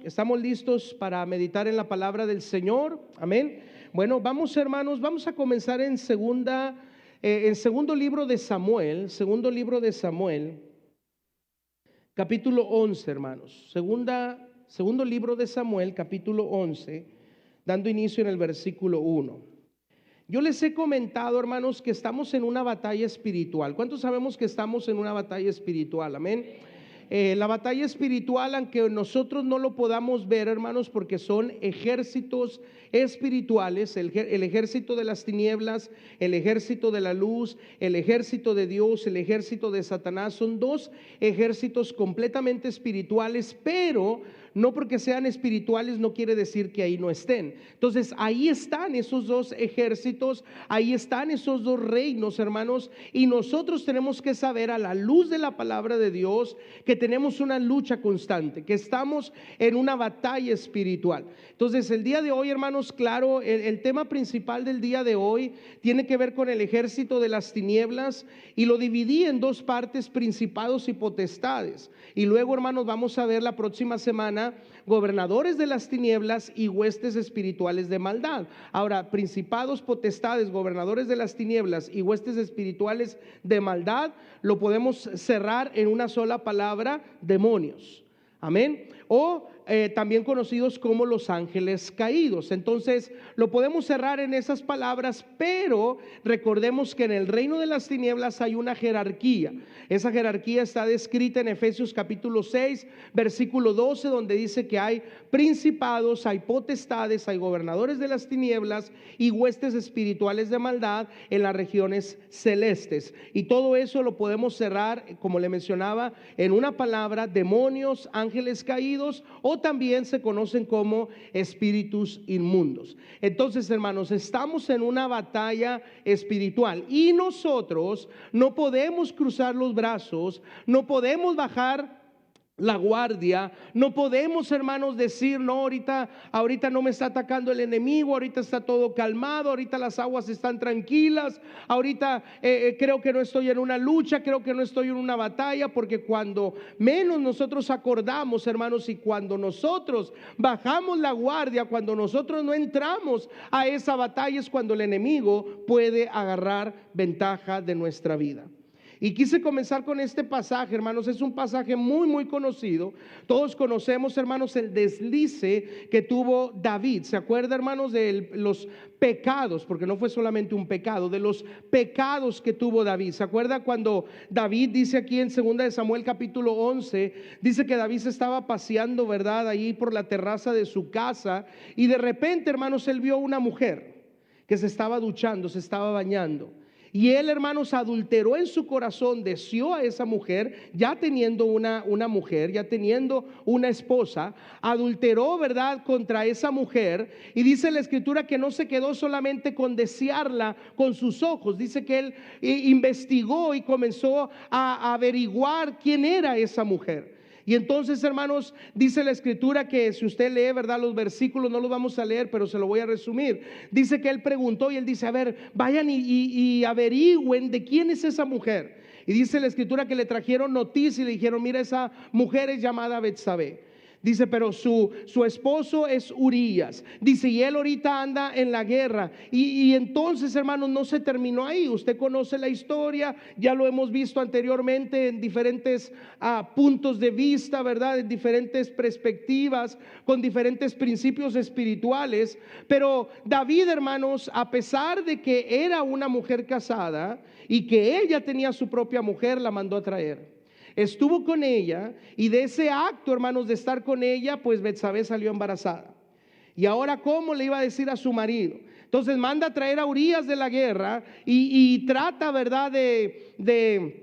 ¿Estamos listos para meditar en la palabra del Señor? Amén. Bueno, vamos, hermanos, vamos a comenzar en segundo libro de Samuel, capítulo 11, hermanos. Segundo libro de Samuel, capítulo 11, dando inicio en el versículo 1. Yo les he comentado, hermanos, que estamos en una batalla espiritual. ¿Cuántos sabemos que estamos en una batalla espiritual? Amén. La batalla espiritual, aunque nosotros no lo podamos ver, hermanos, porque son ejércitos espirituales, el ejército de las tinieblas, el ejército de la luz, el ejército de Dios, el ejército de Satanás, son dos ejércitos completamente espirituales, pero no porque sean espirituales no quiere decir que ahí no estén. Entonces ahí están esos dos ejércitos, ahí están esos dos reinos, hermanos, y nosotros tenemos que saber a la luz de la palabra de Dios que tenemos una lucha constante, que estamos en una batalla espiritual. Entonces el día de hoy, hermanos, claro, el tema principal del día de hoy tiene que ver con el ejército de las tinieblas, y lo dividí en dos partes: principados y potestades. Y luego, hermanos, vamos a ver la próxima semana gobernadores de las tinieblas y huestes espirituales de maldad. Ahora, principados, potestades, gobernadores de las tinieblas y huestes espirituales de maldad, lo podemos cerrar en una sola palabra: demonios. Amén. O también conocidos como los ángeles caídos. Entonces lo podemos cerrar en esas palabras, pero recordemos que en el reino de las tinieblas hay una jerarquía. Esa jerarquía está descrita en Efesios capítulo 6 versículo 12, donde dice que hay principados, hay potestades, hay gobernadores de las tinieblas y huestes espirituales de maldad en las regiones celestes. Y todo eso lo podemos cerrar, como le mencionaba, en una palabra: demonios, ángeles caídos, o también se conocen como espíritus inmundos. Entonces, hermanos, estamos en una batalla espiritual y nosotros no podemos cruzar los brazos, no podemos bajar la guardia, no podemos, hermanos, decir: no, ahorita no me está atacando el enemigo, ahorita está todo calmado, ahorita las aguas están tranquilas, ahorita creo que no estoy en una lucha, creo que no estoy en una batalla. Porque cuando menos nosotros acordamos, hermanos, y cuando nosotros bajamos la guardia, cuando nosotros no entramos a esa batalla, es cuando el enemigo puede agarrar ventaja de nuestra vida. Y quise comenzar con este pasaje, hermanos. Es un pasaje muy, muy conocido. Todos conocemos, hermanos, el deslice que tuvo David. ¿Se acuerda, hermanos, de los pecados? Porque no fue solamente un pecado, de los pecados que tuvo David. ¿Se acuerda cuando David dice aquí en 2 de Samuel capítulo 11, dice que David se estaba paseando, ¿verdad?, ahí por la terraza de su casa, y de repente, hermanos, él vio una mujer que se estaba duchando, se estaba bañando. Y él, hermanos, adulteró en su corazón, deseó a esa mujer, ya teniendo una mujer, ya teniendo una esposa, adulteró, ¿verdad?, contra esa mujer. Y dice la escritura que no se quedó solamente con desearla con sus ojos. Dice que él investigó y comenzó a averiguar quién era esa mujer. Y entonces, hermanos, dice la escritura que si usted lee, ¿verdad?, los versículos, no los vamos a leer, pero se lo voy a resumir. Dice que él preguntó y él dice: a ver, vayan y averigüen de quién es esa mujer. Y dice la escritura que le trajeron noticia y le dijeron: mira, esa mujer es llamada Betsabé. Dice, pero su esposo es Urías. Dice, y él ahorita anda en la guerra. Y entonces, hermanos, no se terminó ahí. Usted conoce la historia, ya lo hemos visto anteriormente en diferentes puntos de vista, ¿verdad?, en diferentes perspectivas, con diferentes principios espirituales. Pero David, hermanos, a pesar de que era una mujer casada y que ella tenía su propia mujer, la mandó a traer. Estuvo con ella, y de ese acto, hermanos, de estar con ella, pues Betsabé salió embarazada. Y ahora, ¿cómo le iba a decir a su marido? Entonces manda a traer a Urías de la guerra y trata, ¿verdad?, de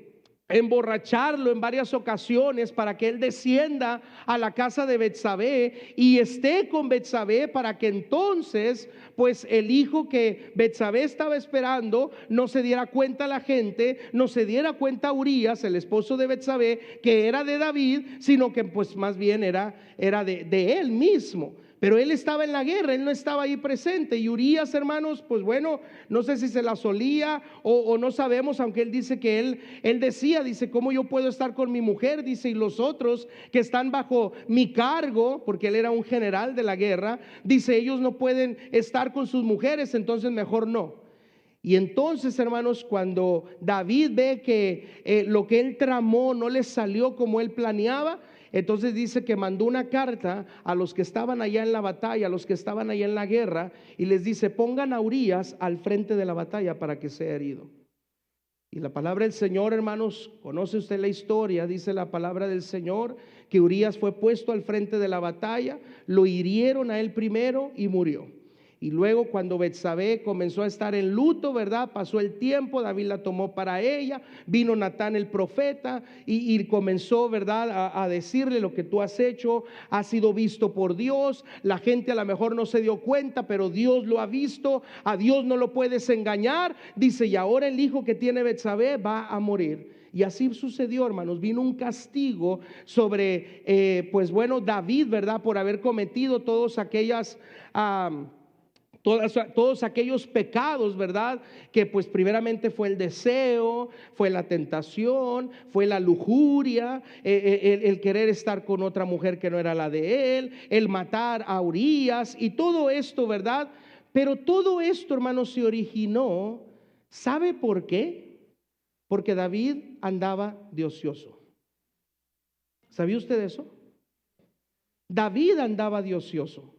emborracharlo en varias ocasiones para que él descienda a la casa de Betsabé y esté con Betsabé, para que entonces pues el hijo que Betsabé estaba esperando no se diera cuenta la gente, no se diera cuenta Urías, el esposo de Betsabé, que era de David, sino que pues más bien era de él mismo. Pero él estaba en la guerra, él no estaba ahí presente. Y Urías, hermanos, pues bueno, no sé si se la solía o no sabemos, aunque él dice que él decía, dice, ¿cómo yo puedo estar con mi mujer? Dice, y los otros que están bajo mi cargo, porque él era un general de la guerra, dice, ellos no pueden estar con sus mujeres, entonces mejor no. Y entonces, hermanos, cuando David ve que lo que él tramó no le salió como él planeaba, entonces dice que mandó una carta a los que estaban allá en la batalla, a los que estaban allá en la guerra, y les dice, pongan a Urías al frente de la batalla para que sea herido. Y la palabra del Señor, hermanos, conoce usted la historia, dice la palabra del Señor, que Urías fue puesto al frente de la batalla, lo hirieron a él primero y murió. Y luego cuando Betsabé comenzó a estar en luto, ¿verdad? Pasó el tiempo, David la tomó para ella, vino Natán el profeta y comenzó, ¿verdad? A decirle, lo que tú has hecho ha sido visto por Dios. La gente a lo mejor no se dio cuenta, pero Dios lo ha visto, a Dios no lo puedes engañar. Dice, y ahora el hijo que tiene Betsabé va a morir. Y así sucedió, hermanos, vino un castigo sobre, pues bueno, David, ¿verdad? Por haber cometido todos aquellos pecados, ¿verdad? Que pues primeramente fue el deseo, fue la tentación, fue la lujuria, el querer estar con otra mujer que no era la de él, el matar a Urías y todo esto, ¿verdad? Pero todo esto, hermanos, se originó, ¿sabe por qué? Porque David andaba de ocioso. ¿Sabía usted eso? David andaba de ocioso.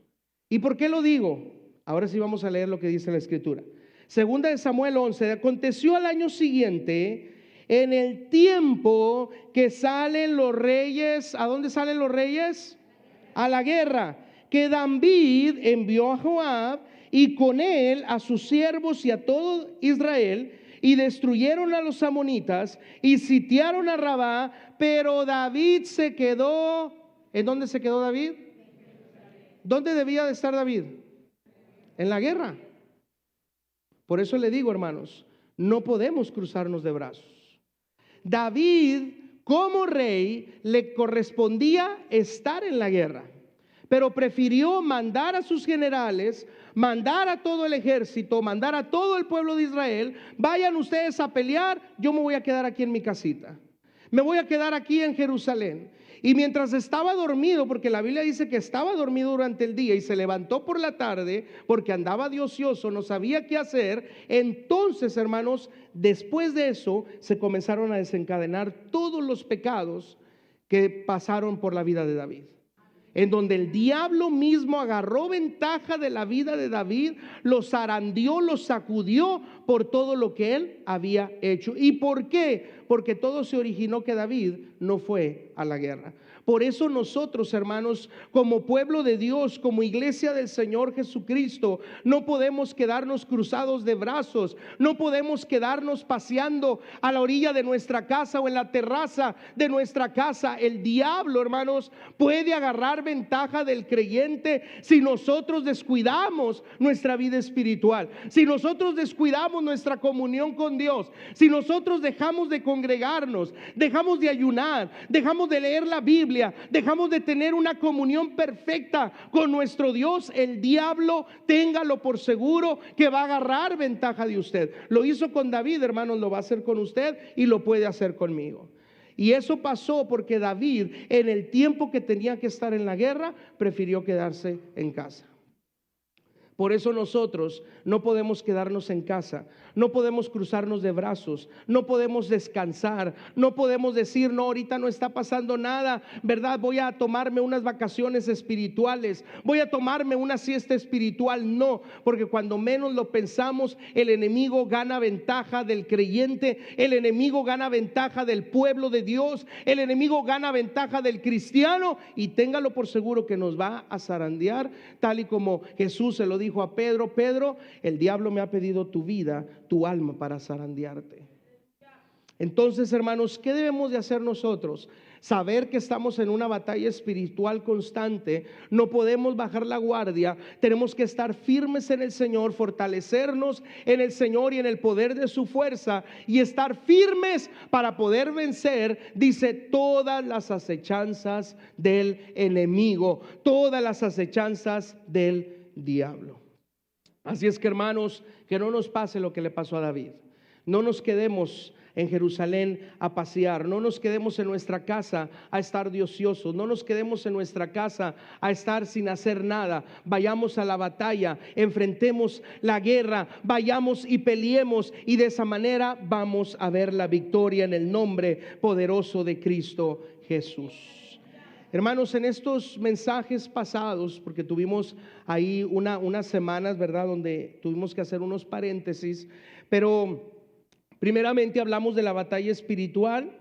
¿Y por qué lo digo? Ahora sí vamos a leer lo que dice la escritura. Segunda de Samuel 11, aconteció al año siguiente, en el tiempo que salen los reyes. ¿A dónde salen los reyes? A la guerra. Que David envió a Joab y con él a sus siervos y a todo Israel, y destruyeron a los amonitas y sitiaron a Rabá. Pero David se quedó. ¿En dónde se quedó David? ¿Dónde debía de estar David? En la guerra. Por eso le digo, hermanos, no podemos cruzarnos de brazos. David, como rey, le correspondía estar en la guerra, pero prefirió mandar a sus generales, mandar a todo el ejército, mandar a todo el pueblo de Israel, vayan ustedes a pelear, yo me voy a quedar aquí en mi casita, me voy a quedar aquí en Jerusalén. Y mientras estaba dormido, porque la Biblia dice que estaba dormido durante el día y se levantó por la tarde porque andaba de ocioso, no sabía qué hacer, entonces, hermanos, después de eso se comenzaron a desencadenar todos los pecados que pasaron por la vida de David, en donde el diablo mismo agarró ventaja de la vida de David, lo zarandeó, lo sacudió por todo lo que él había hecho. ¿Y por qué? Porque todo se originó que David no fue a la guerra. Por eso nosotros, hermanos, como pueblo de Dios, como iglesia del Señor Jesucristo, no podemos quedarnos cruzados de brazos, no podemos quedarnos paseando a la orilla de nuestra casa o en la terraza de nuestra casa. El diablo, hermanos, puede agarrar ventaja del creyente si nosotros descuidamos nuestra vida espiritual, si nosotros descuidamos nuestra comunión con Dios, si nosotros dejamos de congregarnos, dejamos de ayunar, dejamos de leer la Biblia, dejamos de tener una comunión perfecta con nuestro Dios, el diablo, téngalo por seguro que va a agarrar ventaja de usted. Lo hizo con David, hermanos, lo va a hacer con usted y lo puede hacer conmigo. Y eso pasó porque David, en el tiempo que tenía que estar en la guerra, prefirió quedarse en casa. Por eso nosotros no podemos quedarnos en casa, no podemos cruzarnos de brazos, no podemos descansar, no podemos decir, no, ahorita no está pasando nada, ¿verdad? Voy a tomarme unas vacaciones espirituales, voy a tomarme una siesta espiritual. No, porque cuando menos lo pensamos, el enemigo gana ventaja del creyente, el enemigo gana ventaja del pueblo de Dios, el enemigo gana ventaja del cristiano, y téngalo por seguro que nos va a zarandear, tal y como Jesús se lo dijo a Pedro: Pedro, el diablo me ha pedido tu vida, tu alma, para zarandearte. Entonces, hermanos, ¿qué debemos de hacer nosotros? saber que estamos en una batalla espiritual constante. No podemos bajar la guardia, tenemos que estar firmes en el Señor, fortalecernos en el Señor y en el poder de su fuerza, y estar firmes para poder vencer, dice, todas las acechanzas del enemigo, todas las acechanzas del diablo. Así es que, hermanos, que no nos pase lo que le pasó a David. No nos quedemos en Jerusalén a pasear, no nos quedemos en nuestra casa a estar de ociosos, no nos quedemos en nuestra casa a estar sin hacer nada. Vayamos a la batalla, enfrentemos la guerra, vayamos y peleemos, y de esa manera vamos a ver la victoria en el nombre poderoso de Cristo Jesús. Hermanos, en estos mensajes pasados, porque tuvimos ahí unas semanas, ¿verdad?, donde tuvimos que hacer unos paréntesis, pero primeramente hablamos de la batalla espiritual.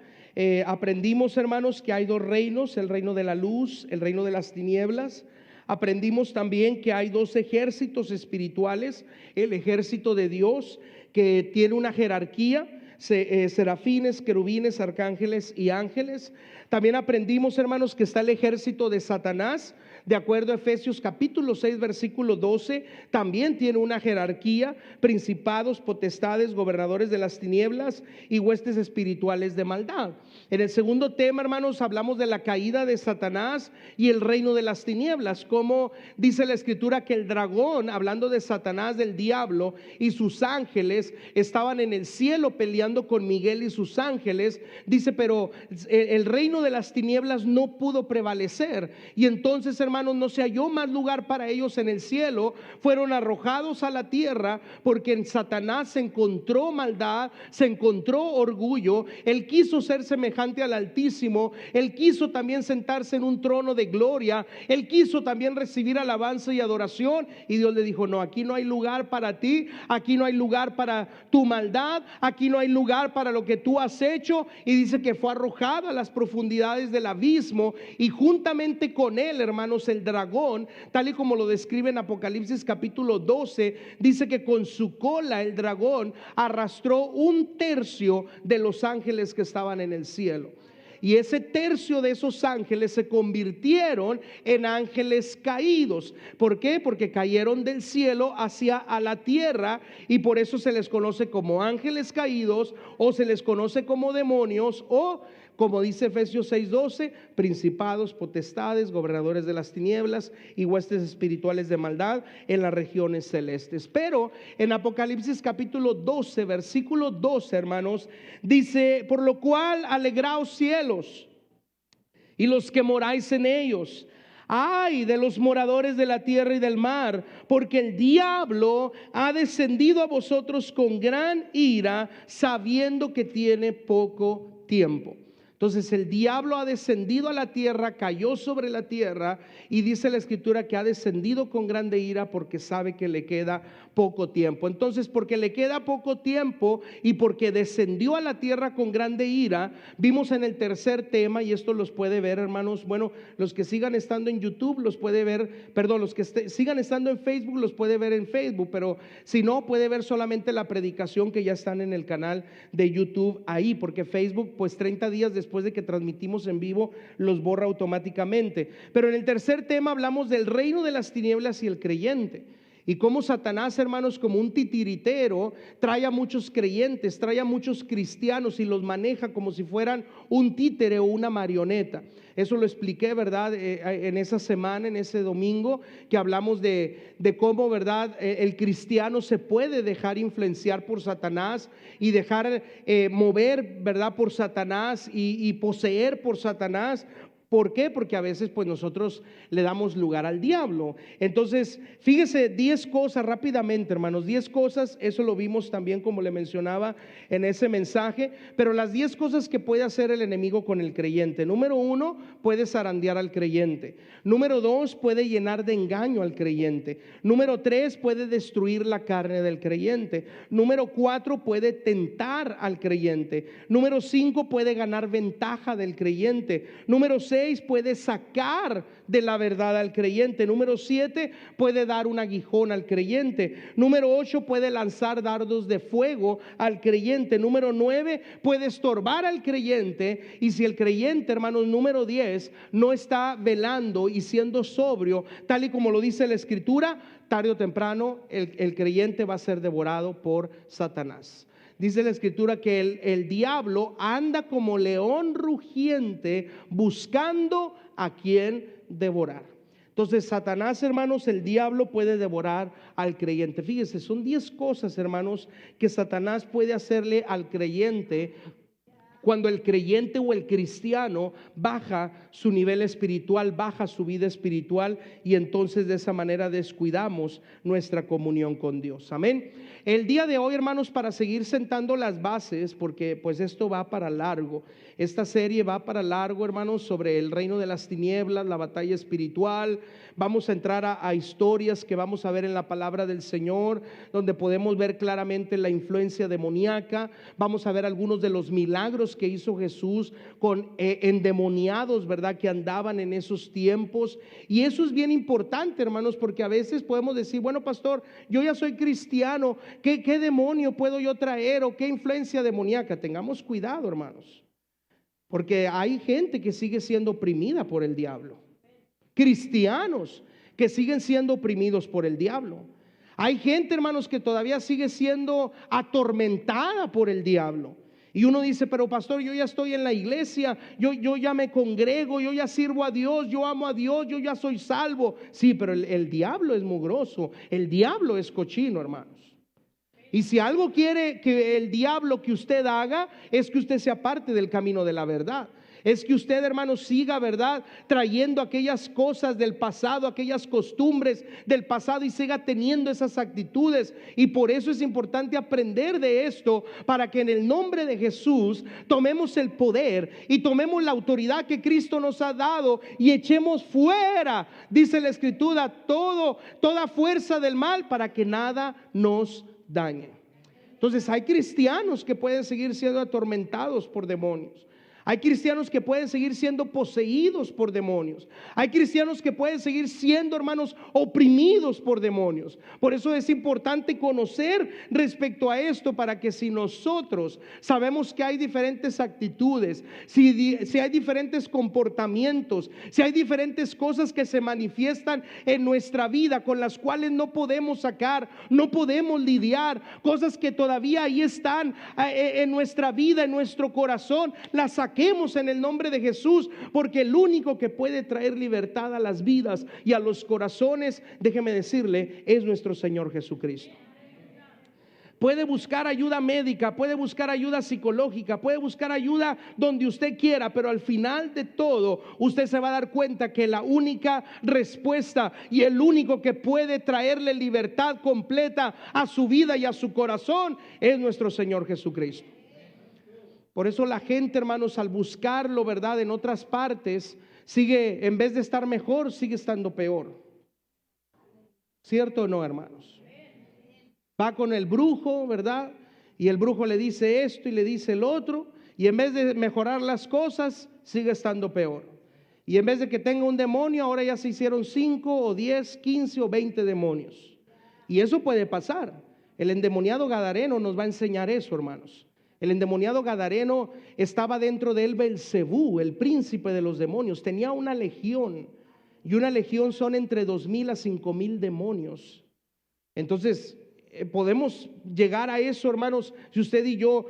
Aprendimos, hermanos, que hay dos reinos: el reino de la luz, el reino de las tinieblas. Aprendimos también que hay dos ejércitos espirituales: el ejército de Dios, que tiene una jerarquía, serafines, querubines, arcángeles y ángeles. También aprendimos, hermanos, que está el ejército de Satanás. De acuerdo a Efesios capítulo 6 versículo 12, también tiene una jerarquía: principados, potestades, gobernadores de las tinieblas y huestes espirituales de maldad. En el segundo tema, hermanos, hablamos de la caída de Satanás y el reino de las tinieblas. Como dice la escritura que el dragón, hablando de Satanás, del diablo, y sus ángeles estaban en el cielo peleando con Miguel y sus ángeles. Dice, pero el reino de las tinieblas no pudo prevalecer, y entonces, hermanos, no se halló más lugar para ellos en el cielo. Fueron arrojados a la tierra, porque en Satanás se encontró maldad, se encontró orgullo. Él quiso ser semejante al Altísimo, él quiso también sentarse en un trono de gloria, él quiso también recibir alabanza y adoración, y Dios le dijo: no, aquí no hay lugar para ti, aquí no hay lugar para tu maldad, aquí no hay lugar para lo que tú has hecho. Y dice que fue arrojado a las profundidades del abismo, y juntamente con él, hermanos, el dragón, tal y como lo describe en Apocalipsis capítulo 12, dice que con su cola el dragón arrastró un tercio de los ángeles que estaban en el cielo. Y ese tercio de esos ángeles se convirtieron en ángeles caídos. ¿Por qué? Porque cayeron del cielo hacia a la tierra, y por eso se les conoce como ángeles caídos, o se les conoce como demonios, o como dice Efesios 6:12, principados, potestades, gobernadores de las tinieblas y huestes espirituales de maldad en las regiones celestes. Pero en Apocalipsis capítulo 12 versículo 12, hermanos, dice: por lo cual alegraos cielos y los que moráis en ellos. Ay de los moradores de la tierra y del mar, porque el diablo ha descendido a vosotros con gran ira, sabiendo que tiene poco tiempo. Entonces el diablo ha descendido a la tierra, cayó sobre la tierra, y dice la escritura que ha descendido con grande ira porque sabe que le queda poco tiempo. Entonces, porque le queda poco tiempo y porque descendió a la tierra con grande ira, vimos en el tercer tema, y esto los puede ver, hermanos, bueno, los que sigan estando en YouTube los puede ver, perdón, los que sigan estando en Facebook los puede ver en Facebook, pero si no, puede ver solamente la predicación que ya están en el canal de YouTube ahí, porque Facebook, pues 30 días después de que transmitimos en vivo, los borra automáticamente. Pero en el tercer tema hablamos del reino de las tinieblas y el creyente, y cómo Satanás, hermanos, como un titiritero, trae a muchos creyentes, trae a muchos cristianos y los maneja como si fueran un títere o una marioneta. Eso lo expliqué, ¿verdad? En esa semana, en ese domingo, que hablamos de cómo, ¿verdad?, el cristiano se puede dejar influenciar por Satanás y dejar mover, ¿verdad?, por Satanás y poseer por Satanás. ¿Por qué? Porque a veces pues nosotros le damos lugar al diablo. Entonces, fíjese, 10 cosas rápidamente, hermanos, 10 cosas, eso lo vimos también como le mencionaba en ese mensaje, pero las 10 cosas que puede hacer el enemigo con el creyente. Número 1, puede zarandear al creyente. Número 2, puede llenar de engaño al creyente. Número 3, puede destruir la carne del creyente. Número 4, puede tentar al creyente. Número 5, puede ganar ventaja del creyente. Número 6, 6 puede sacar de la verdad al creyente. Número 7 puede dar un aguijón al creyente. Número 8 puede lanzar dardos de fuego al creyente. Número 9 puede estorbar al creyente. Y si el creyente, hermanos, número 10, no está velando y siendo sobrio, tal y como lo dice la Escritura, tarde o temprano el creyente va a ser devorado por Satanás. Dice la Escritura que el diablo anda como león rugiente buscando a quien devorar. Entonces Satanás, hermanos, el diablo puede devorar al creyente. Fíjense, son 10 cosas, hermanos, que Satanás puede hacerle al creyente cuando el creyente o el cristiano baja su nivel espiritual, baja su vida espiritual, y entonces de esa manera descuidamos nuestra comunión con Dios. Amén. El día de hoy, hermanos, para seguir sentando las bases, porque pues esto va para largo, esta serie va para largo, hermanos, sobre el reino de las tinieblas, la batalla espiritual. Vamos a entrar a historias que vamos a ver en la palabra del Señor, donde podemos ver claramente la influencia demoníaca. Vamos a ver algunos de los milagros que hizo Jesús con endemoniados, ¿verdad?, que andaban en esos tiempos. Y eso es bien importante, hermanos, porque a veces podemos decir, bueno, pastor, yo ya soy cristiano, ¿qué demonio puedo yo traer o qué influencia demoníaca? Tengamos cuidado, hermanos, porque hay gente que sigue siendo oprimida por el diablo. Cristianos que siguen siendo oprimidos por el diablo. Hay gente, hermanos, que todavía sigue siendo atormentada por el diablo. Y uno dice, pero pastor, yo ya estoy en la iglesia, yo ya me congrego, yo ya sirvo a Dios, yo amo a Dios, yo ya soy salvo. Sí, pero el diablo es mugroso, el diablo es cochino, hermanos. Y si algo quiere que el diablo que usted haga, es que usted sea parte del camino de la verdad. Es que usted, hermano, siga, ¿verdad?, trayendo aquellas cosas del pasado, aquellas costumbres del pasado, y siga teniendo esas actitudes. Y por eso es importante aprender de esto, para que en el nombre de Jesús tomemos el poder y tomemos la autoridad que Cristo nos ha dado y echemos fuera, dice la Escritura, toda fuerza del mal, para que nada nos dañe. Entonces hay cristianos que pueden seguir siendo atormentados por demonios. Hay cristianos que pueden seguir siendo poseídos por demonios. Hay cristianos que pueden seguir siendo, hermanos, oprimidos por demonios. Por eso es importante conocer respecto a esto, para que si nosotros sabemos que hay diferentes actitudes, si hay diferentes comportamientos, si hay diferentes cosas que se manifiestan en nuestra vida con las cuales no podemos sacar, no podemos lidiar, cosas que todavía ahí están en nuestra vida, en nuestro corazón, las saquemos en el nombre de Jesús, porque el único que puede traer libertad a las vidas y a los corazones, déjeme decirle, es nuestro Señor Jesucristo. Puede buscar ayuda médica, puede buscar ayuda psicológica, puede buscar ayuda donde usted quiera, pero al final de todo usted se va a dar cuenta que la única respuesta y el único que puede traerle libertad completa a su vida y a su corazón es nuestro Señor Jesucristo. Por eso la gente, hermanos, al buscarlo, ¿verdad?, en otras partes, sigue, en vez de estar mejor, sigue estando peor. ¿Cierto o no, hermanos? Va con el brujo, ¿verdad? Y el brujo le dice esto y le dice el otro, y en vez de mejorar las cosas, sigue estando peor. Y en vez de que tenga un demonio, ahora ya se hicieron 5 o 10, 15 o 20 demonios. Y eso puede pasar. El endemoniado gadareno nos va a enseñar eso, hermanos. El endemoniado gadareno estaba dentro de él Belcebú, el príncipe de los demonios. Tenía una legión, y una legión son entre 2,000 a 5,000 demonios. Entonces podemos llegar a eso, hermanos, si usted y yo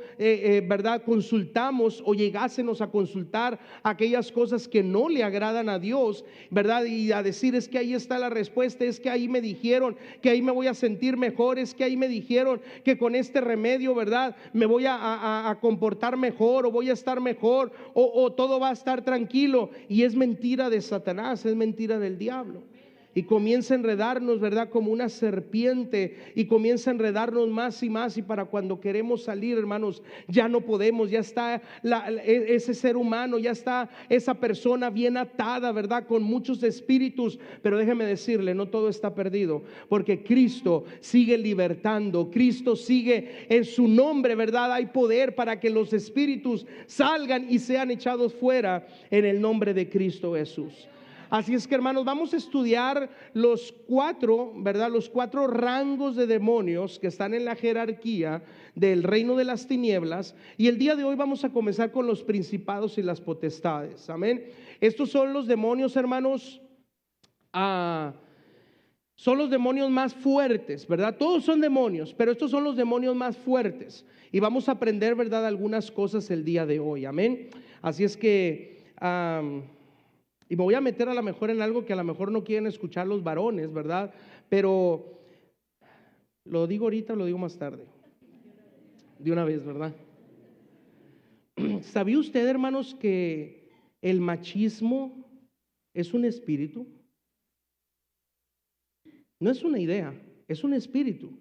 verdad, consultamos o llegásemos a consultar aquellas cosas que no le agradan a Dios, verdad, y a decir, es que ahí está la respuesta, es que ahí me dijeron que ahí me voy a sentir mejor, es que ahí me dijeron que con este remedio, verdad, me voy a comportar mejor, o voy a estar mejor, o todo va a estar tranquilo. Y es mentira de Satanás, es mentira del diablo. y comienza a enredarnos, ¿verdad? Como una serpiente, y comienza a enredarnos más y más, y para cuando queremos salir, hermanos, ya no podemos, ya está ese ser humano, ya está esa persona bien atada, ¿verdad? Con muchos espíritus, pero déjeme decirle, no todo está perdido, porque Cristo sigue libertando, Cristo sigue en su nombre, ¿verdad? Hay poder para que los espíritus salgan y sean echados fuera en el nombre de Cristo Jesús. Así es que, hermanos, vamos a estudiar los cuatro, ¿verdad? Los cuatro rangos de demonios que están en la jerarquía del reino de las tinieblas. Y el día de hoy vamos a comenzar con los principados y las potestades. Amén. Estos son los demonios, hermanos, son los demonios más fuertes, ¿verdad? Todos son demonios, pero estos son los demonios más fuertes. Y vamos a aprender, ¿verdad?, algunas cosas el día de hoy. Amén. Así es que... y me voy a meter a lo mejor en algo que a lo mejor no quieren escuchar los varones, ¿verdad? Pero lo digo ahorita o lo digo más tarde. De una vez, ¿verdad? ¿Sabía usted, hermanos, que el machismo es un espíritu? No es una idea, es un espíritu.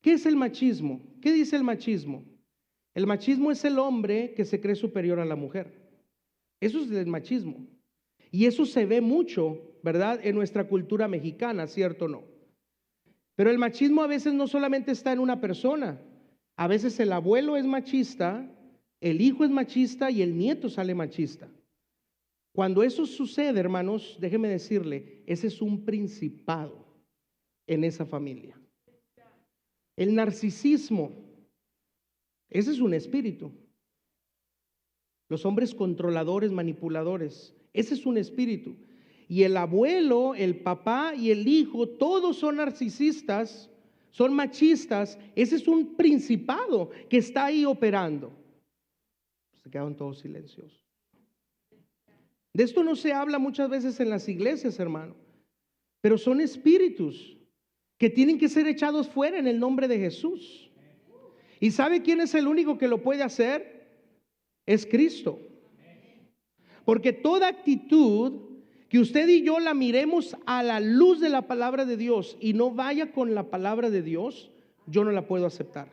¿Qué es el machismo? ¿Qué dice el machismo? El machismo es el hombre que se cree superior a la mujer. Eso es el machismo. Y eso se ve mucho, ¿verdad?, en nuestra cultura mexicana, ¿cierto o no? Pero el machismo a veces no solamente está en una persona. A veces el abuelo es machista, el hijo es machista y el nieto sale machista. Cuando eso sucede, hermanos, déjeme decirle, ese es un principado en esa familia. El narcisismo, ese es un espíritu. Los hombres controladores, manipuladores, ese es un espíritu. Y el abuelo, el papá y el hijo, todos son narcisistas, son machistas. Ese es un principado que está ahí operando. Se quedaron todos silenciosos. De esto no se habla muchas veces en las iglesias, hermano, pero son espíritus que tienen que ser echados fuera en el nombre de Jesús. ¿Y sabe quién es el único que lo puede hacer? Es Cristo. Porque toda actitud que usted y yo la miremos a la luz de la palabra de Dios y no vaya con la palabra de Dios, yo no la puedo aceptar.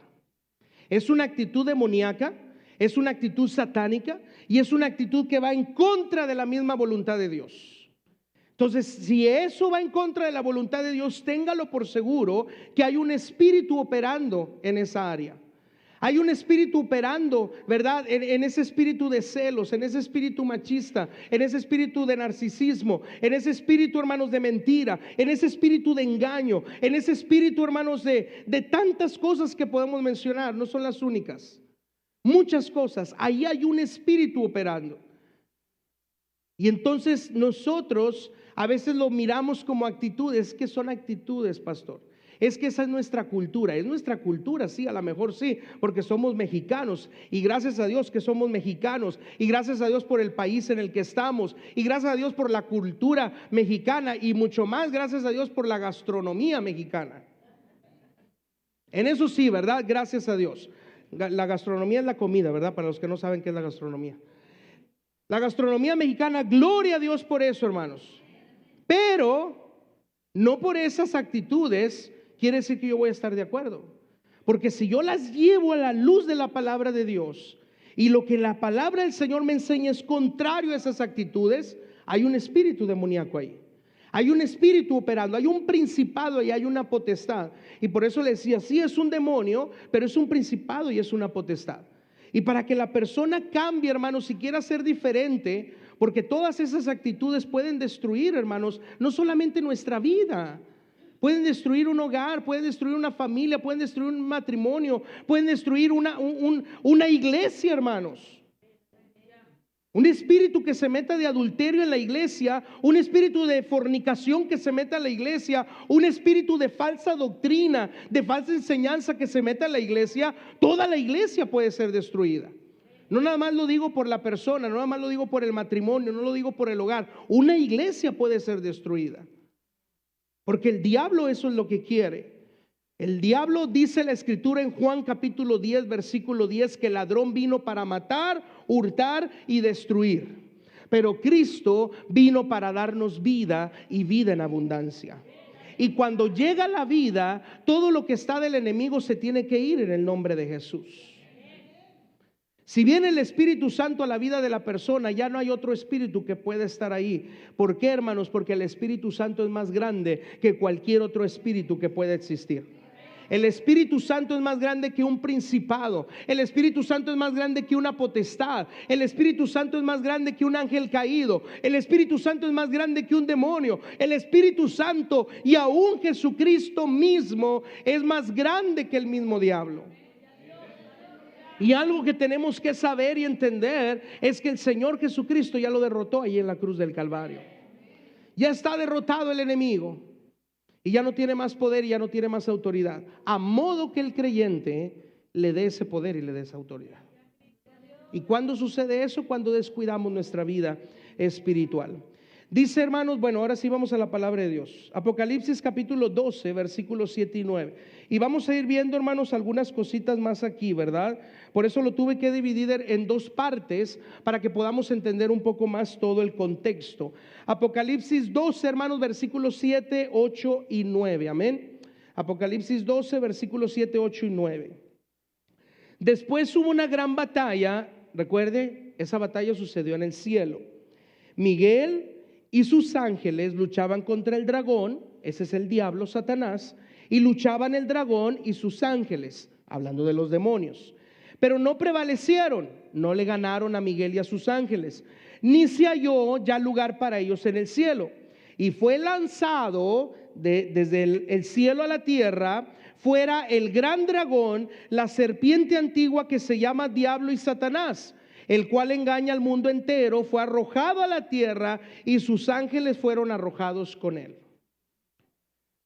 Es una actitud demoníaca, es una actitud satánica y es una actitud que va en contra de la misma voluntad de Dios. Entonces, si eso va en contra de la voluntad de Dios, téngalo por seguro que hay un espíritu operando en esa área. Hay un espíritu operando, ¿verdad? En ese espíritu de celos, en ese espíritu machista, en ese espíritu de narcisismo, en ese espíritu, hermanos, de mentira, en ese espíritu de engaño, en ese espíritu, hermanos, de tantas cosas que podemos mencionar. No son las únicas. Muchas cosas. Ahí hay un espíritu operando. Y entonces nosotros a veces lo miramos como actitudes. ¿Qué son actitudes, pastor? Es que esa es nuestra cultura, sí, a lo mejor sí, porque somos mexicanos y gracias a Dios que somos mexicanos y gracias a Dios por el país en el que estamos y gracias a Dios por la cultura mexicana y mucho más gracias a Dios por la gastronomía mexicana. En eso sí, ¿verdad? Gracias a Dios. La gastronomía es la comida, ¿verdad? Para los que no saben qué es la gastronomía. La gastronomía mexicana, gloria a Dios por eso, hermanos. Pero no por esas actitudes quiere decir que yo voy a estar de acuerdo. Porque si yo las llevo a la luz de la palabra de Dios y lo que la palabra del Señor me enseña es contrario a esas actitudes, hay un espíritu demoníaco ahí. Hay un espíritu operando, hay un principado y hay una potestad. Y por eso le decía, sí es un demonio, pero es un principado y es una potestad. Y para que la persona cambie, hermanos, si quiera ser diferente, porque todas esas actitudes pueden destruir, hermanos, no solamente nuestra vida. Pueden destruir un hogar, pueden destruir una familia, pueden destruir un matrimonio, pueden destruir una iglesia, hermanos. Un espíritu que se meta de adulterio en la iglesia, un espíritu de fornicación que se meta en la iglesia, un espíritu de falsa doctrina, de falsa enseñanza que se meta en la iglesia, toda la iglesia puede ser destruida. No nada más lo digo por la persona, no nada más lo digo por el matrimonio, no lo digo por el hogar. Una iglesia puede ser destruida. Porque el diablo eso es lo que quiere. El diablo, dice la escritura en Juan capítulo 10 versículo 10, que el ladrón vino para matar, hurtar y destruir. pero Cristo vino para darnos vida y vida en abundancia. Y cuando llega la vida, todo lo que está del enemigo se tiene que ir en el nombre de Jesús. Si viene el Espíritu Santo a la vida de la persona, ya no hay otro espíritu que pueda estar ahí. ¿Por qué, hermanos? Porque el Espíritu Santo es más grande que cualquier otro espíritu que pueda existir. El Espíritu Santo es más grande que un principado. El Espíritu Santo es más grande que una potestad. El Espíritu Santo es más grande que un ángel caído. El Espíritu Santo es más grande que un demonio. El Espíritu Santo y aún Jesucristo mismo es más grande que el mismo diablo. Y algo que tenemos que saber y entender es que el Señor Jesucristo ya lo derrotó ahí en la cruz del Calvario. Ya está derrotado el enemigo y ya no tiene más poder y ya no tiene más autoridad, a modo que el creyente le dé ese poder y le dé esa autoridad. ¿Y cuándo sucede eso? Cuando descuidamos nuestra vida espiritual. Dice, hermanos, bueno, ahora sí vamos a la palabra de Dios. Apocalipsis capítulo 12, versículos 7 y 9. Y vamos a ir viendo, hermanos, algunas cositas más aquí, ¿verdad? Por eso lo tuve que dividir en dos partes para que podamos entender un poco más todo el contexto. Apocalipsis 12, hermanos, versículos 7, 8 y 9. Amén. Apocalipsis 12, versículos 7, 8 y 9. Después hubo una gran batalla. Recuerde, esa batalla sucedió en el cielo. Miguel y sus ángeles luchaban contra el dragón, ese es el diablo, Satanás, y luchaban el dragón y sus ángeles, hablando de los demonios. Pero no prevalecieron, no le ganaron a Miguel y a sus ángeles, ni se halló ya lugar para ellos en el cielo. Y fue lanzado desde el cielo a la tierra, fuera el gran dragón, la serpiente antigua que se llama Diablo y Satanás, el cual engaña al mundo entero. Fue arrojado a la tierra y sus ángeles fueron arrojados con él.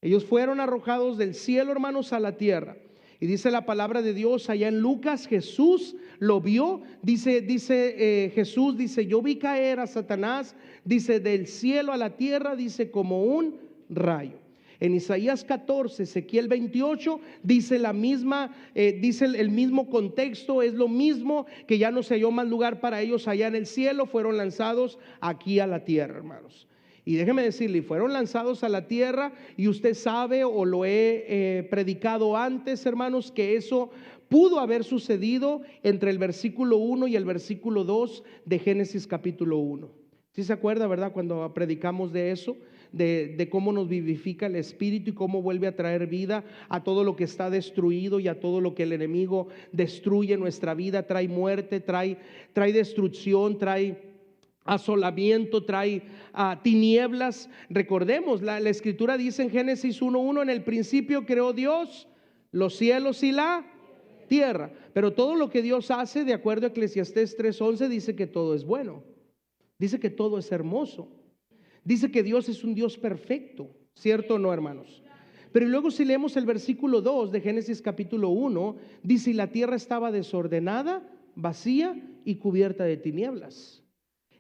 Ellos fueron arrojados del cielo, hermanos, a la tierra. Y dice la palabra de Dios allá en Lucas, Jesús lo vio. Dice Jesús, dice, yo vi caer a Satanás, dice, del cielo a la tierra, dice, como un rayo. En Isaías 14, Ezequiel 28, dice la misma, dice el mismo contexto, es lo mismo, que ya no se halló más lugar para ellos allá en el cielo, fueron lanzados aquí a la tierra, hermanos. Y déjeme decirle, fueron lanzados a la tierra, y usted sabe, o lo he predicado antes, hermanos, que eso pudo haber sucedido entre el versículo 1 y el versículo 2 de Génesis capítulo 1. ¿Sí se acuerda, verdad? Cuando predicamos de eso, de cómo nos vivifica el Espíritu y cómo vuelve a traer vida a todo lo que está destruido y a todo lo que el enemigo destruye en nuestra vida. Trae muerte, trae destrucción, trae asolamiento, trae tinieblas. Recordemos, la escritura dice en Génesis 1:1, en el principio creó Dios los cielos y la tierra. Pero todo lo que Dios hace, de acuerdo a Eclesiastés 3:11, dice que todo es bueno, dice que todo es hermoso, dice que Dios es un Dios perfecto, ¿cierto o no, hermanos? Pero luego si leemos el versículo 2 de Génesis capítulo 1, dice, y la tierra estaba desordenada, vacía y cubierta de tinieblas.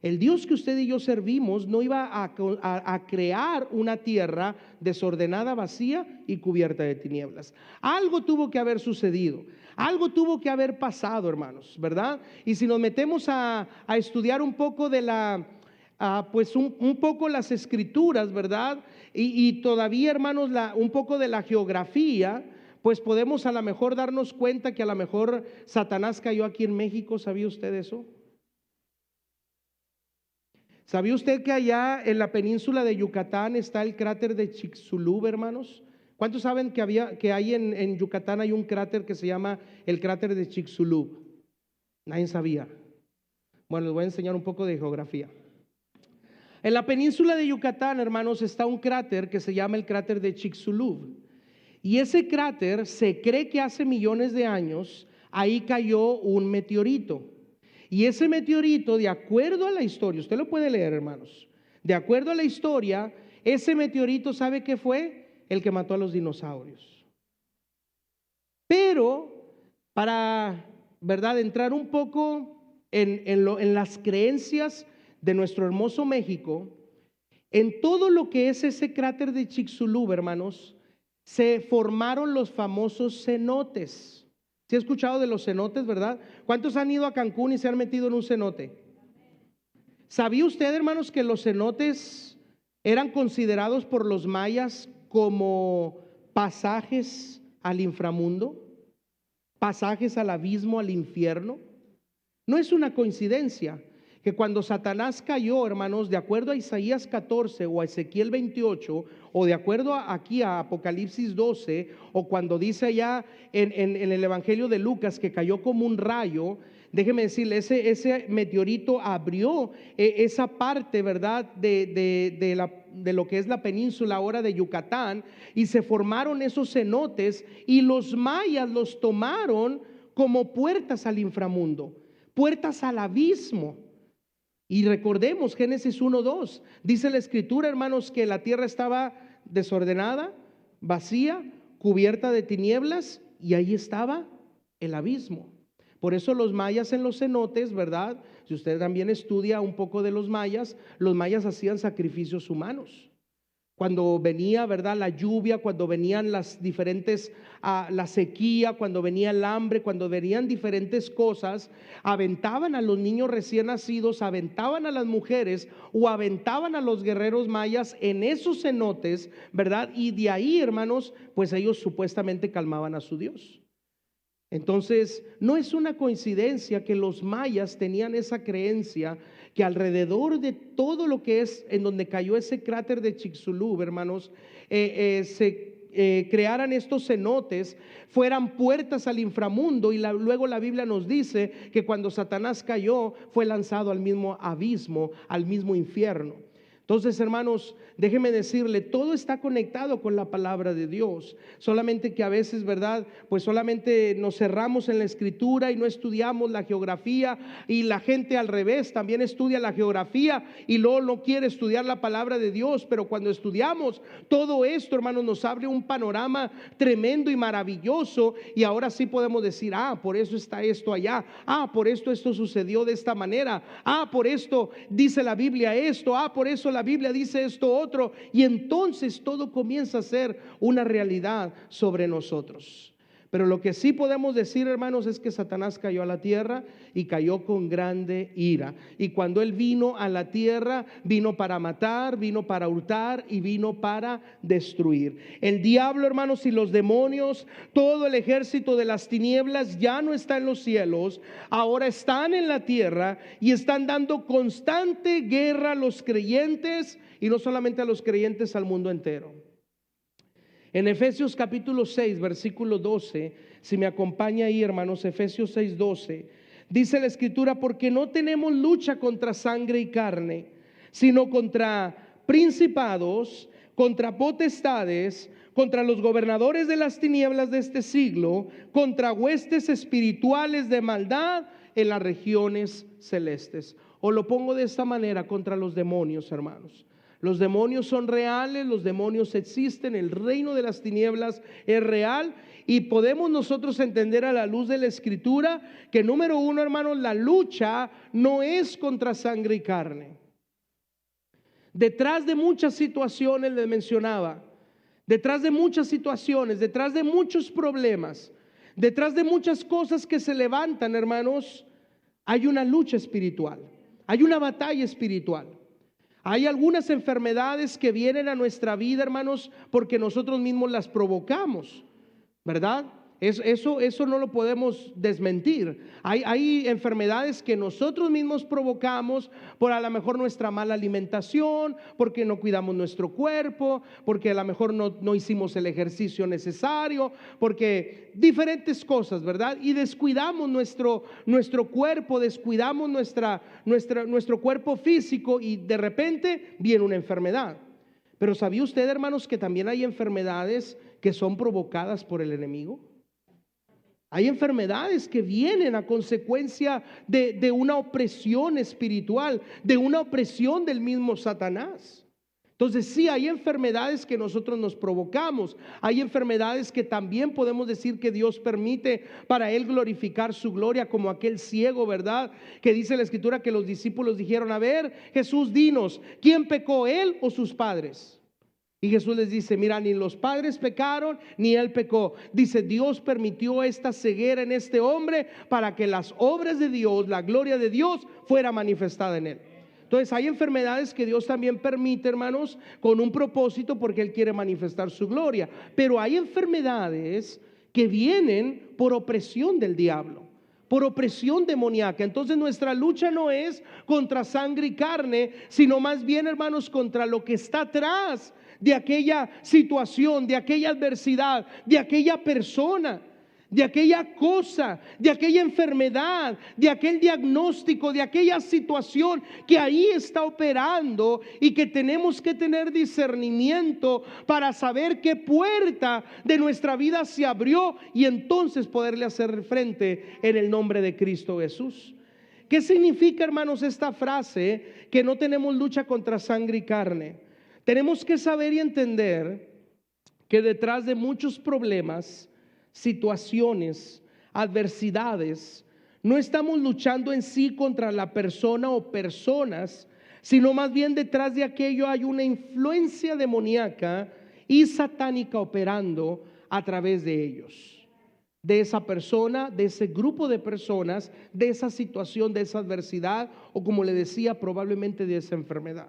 El Dios que usted y yo servimos no iba a crear una tierra desordenada, vacía y cubierta de tinieblas. Algo tuvo que haber sucedido, algo tuvo que haber pasado, hermanos, ¿verdad? Y si nos metemos a estudiar un poco de pues un poco las escrituras, ¿verdad? Y todavía, hermanos, un poco de la geografía, pues podemos a lo mejor darnos cuenta que a lo mejor Satanás cayó aquí en México. ¿Sabía usted eso? ¿Sabía usted que allá en la península de Yucatán está el cráter de Chicxulub, hermanos? ¿Cuántos saben que hay en Yucatán hay un cráter que se llama el cráter de Chicxulub? Nadie sabía. Bueno, les voy a enseñar un poco de geografía. En la península de Yucatán, hermanos, está un cráter que se llama el cráter de Chicxulub. Y ese cráter se cree que hace millones de años ahí cayó un meteorito. Y ese meteorito, de acuerdo a la historia, usted lo puede leer, hermanos, de acuerdo a la historia, ese meteorito, ¿sabe qué fue? El que mató a los dinosaurios. Pero para, ¿verdad?, entrar un poco en las creencias de nuestro hermoso México, en todo lo que es ese cráter de Chicxulub, hermanos, se formaron los famosos cenotes. ¿Sí ha escuchado de los cenotes, verdad? ¿Cuántos han ido a Cancún y se han metido en un cenote? ¿Sabía usted, hermanos, que los cenotes eran considerados por los mayas como pasajes al inframundo? Pasajes al abismo, al infierno. No es una coincidencia que cuando Satanás cayó, hermanos, de acuerdo a Isaías 14 o a Ezequiel 28, o de acuerdo aquí a Apocalipsis 12, o cuando dice allá en el Evangelio de Lucas que cayó como un rayo, déjeme decirle, ese meteorito abrió esa parte, ¿verdad?, de lo que es la península ahora de Yucatán, y se formaron esos cenotes, y los mayas los tomaron como puertas al inframundo, puertas al abismo. Y recordemos Génesis 1:2, dice la escritura, hermanos, que la tierra estaba desordenada, vacía, cubierta de tinieblas, y ahí estaba el abismo. Por eso los mayas en los cenotes, ¿verdad? Si usted también estudia un poco de los mayas hacían sacrificios humanos. Cuando venía, ¿verdad?, la lluvia, cuando venían las diferentes, la sequía, cuando venía el hambre, cuando venían diferentes cosas, aventaban a los niños recién nacidos, aventaban a las mujeres o aventaban a los guerreros mayas en esos cenotes, ¿verdad? Y de ahí, hermanos, pues ellos supuestamente calmaban a su Dios. Entonces, no es una coincidencia que los mayas tenían esa creencia que alrededor de todo lo que es en donde cayó ese cráter de Chicxulub, hermanos, crearan estos cenotes, fueran puertas al inframundo. Y luego la Biblia nos dice que cuando Satanás cayó fue lanzado al mismo abismo, al mismo infierno. Entonces, hermanos, déjeme decirle, todo está conectado con la palabra de Dios. Solamente que a veces, ¿verdad?, pues solamente nos cerramos en la escritura y no estudiamos la geografía. Y la gente al revés, también estudia la geografía y luego no quiere estudiar la palabra de Dios. Pero cuando estudiamos todo esto, hermanos, nos abre un panorama tremendo y maravilloso. Y ahora sí podemos decir, por eso está esto allá. Por esto sucedió de esta manera. Por esto dice la Biblia esto. Por eso la Biblia dice esto otro, y entonces todo comienza a ser una realidad sobre nosotros. Pero lo que sí podemos decir, hermanos, es que Satanás cayó a la tierra y cayó con grande ira. Y cuando él vino a la tierra, vino para matar, vino para hurtar y vino para destruir. El diablo, hermanos, y los demonios, todo el ejército de las tinieblas ya no está en los cielos, ahora están en la tierra y están dando constante guerra a los creyentes, y no solamente a los creyentes, al mundo entero. En Efesios capítulo 6, versículo 12, si me acompaña ahí, hermanos, Efesios 6:12, dice la escritura: porque no tenemos lucha contra sangre y carne, sino contra principados, contra potestades, contra los gobernadores de las tinieblas de este siglo, contra huestes espirituales de maldad en las regiones celestes. O lo pongo de esta manera: contra los demonios, hermanos. Los demonios son reales, los demonios existen, el reino de las tinieblas es real, y podemos nosotros entender a la luz de la escritura que, número uno, hermanos, la lucha no es contra sangre y carne. Detrás de muchas situaciones, les mencionaba, detrás de muchas situaciones, detrás de muchos problemas, detrás de muchas cosas que se levantan, hermanos, hay una lucha espiritual, hay una batalla espiritual. Hay algunas enfermedades que vienen a nuestra vida, hermanos, porque nosotros mismos las provocamos, ¿verdad? Eso no lo podemos desmentir. Hay enfermedades que nosotros mismos provocamos por a lo mejor nuestra mala alimentación, porque no cuidamos nuestro cuerpo, porque a lo mejor no hicimos el ejercicio necesario, porque diferentes cosas, ¿verdad? Y descuidamos nuestro cuerpo, descuidamos nuestro cuerpo físico, y de repente viene una enfermedad. Pero ¿sabía usted, hermanos, que también hay enfermedades que son provocadas por el enemigo? Hay enfermedades que vienen a consecuencia de una opresión espiritual, de una opresión del mismo Satanás. Entonces sí, hay enfermedades que nosotros nos provocamos. Hay enfermedades que también podemos decir que Dios permite para Él glorificar su gloria, como aquel ciego, ¿verdad? Que dice la escritura que los discípulos dijeron: a ver, Jesús, dinos, ¿quién pecó, él o sus padres? Y Jesús les dice: mira, ni los padres pecaron, ni él pecó. Dice: Dios permitió esta ceguera en este hombre para que las obras de Dios, la gloria de Dios, fuera manifestada en él. Entonces hay enfermedades que Dios también permite, hermanos, con un propósito, porque Él quiere manifestar su gloria. Pero hay enfermedades que vienen por opresión del diablo, por opresión demoníaca. Entonces nuestra lucha no es contra sangre y carne, sino más bien, hermanos, contra lo que está atrás de aquella situación, de aquella adversidad, de aquella persona, de aquella cosa, de aquella enfermedad, de aquel diagnóstico, de aquella situación que ahí está operando, y que tenemos que tener discernimiento para saber qué puerta de nuestra vida se abrió y entonces poderle hacer frente en el nombre de Cristo Jesús. ¿Qué significa, hermanos, esta frase que no tenemos lucha contra sangre y carne? Tenemos que saber y entender que detrás de muchos problemas, situaciones, adversidades, no estamos luchando en sí contra la persona o personas, sino más bien detrás de aquello hay una influencia demoníaca y satánica operando a través de ellos, de esa persona, de ese grupo de personas, de esa situación, de esa adversidad, o como le decía, probablemente de esa enfermedad.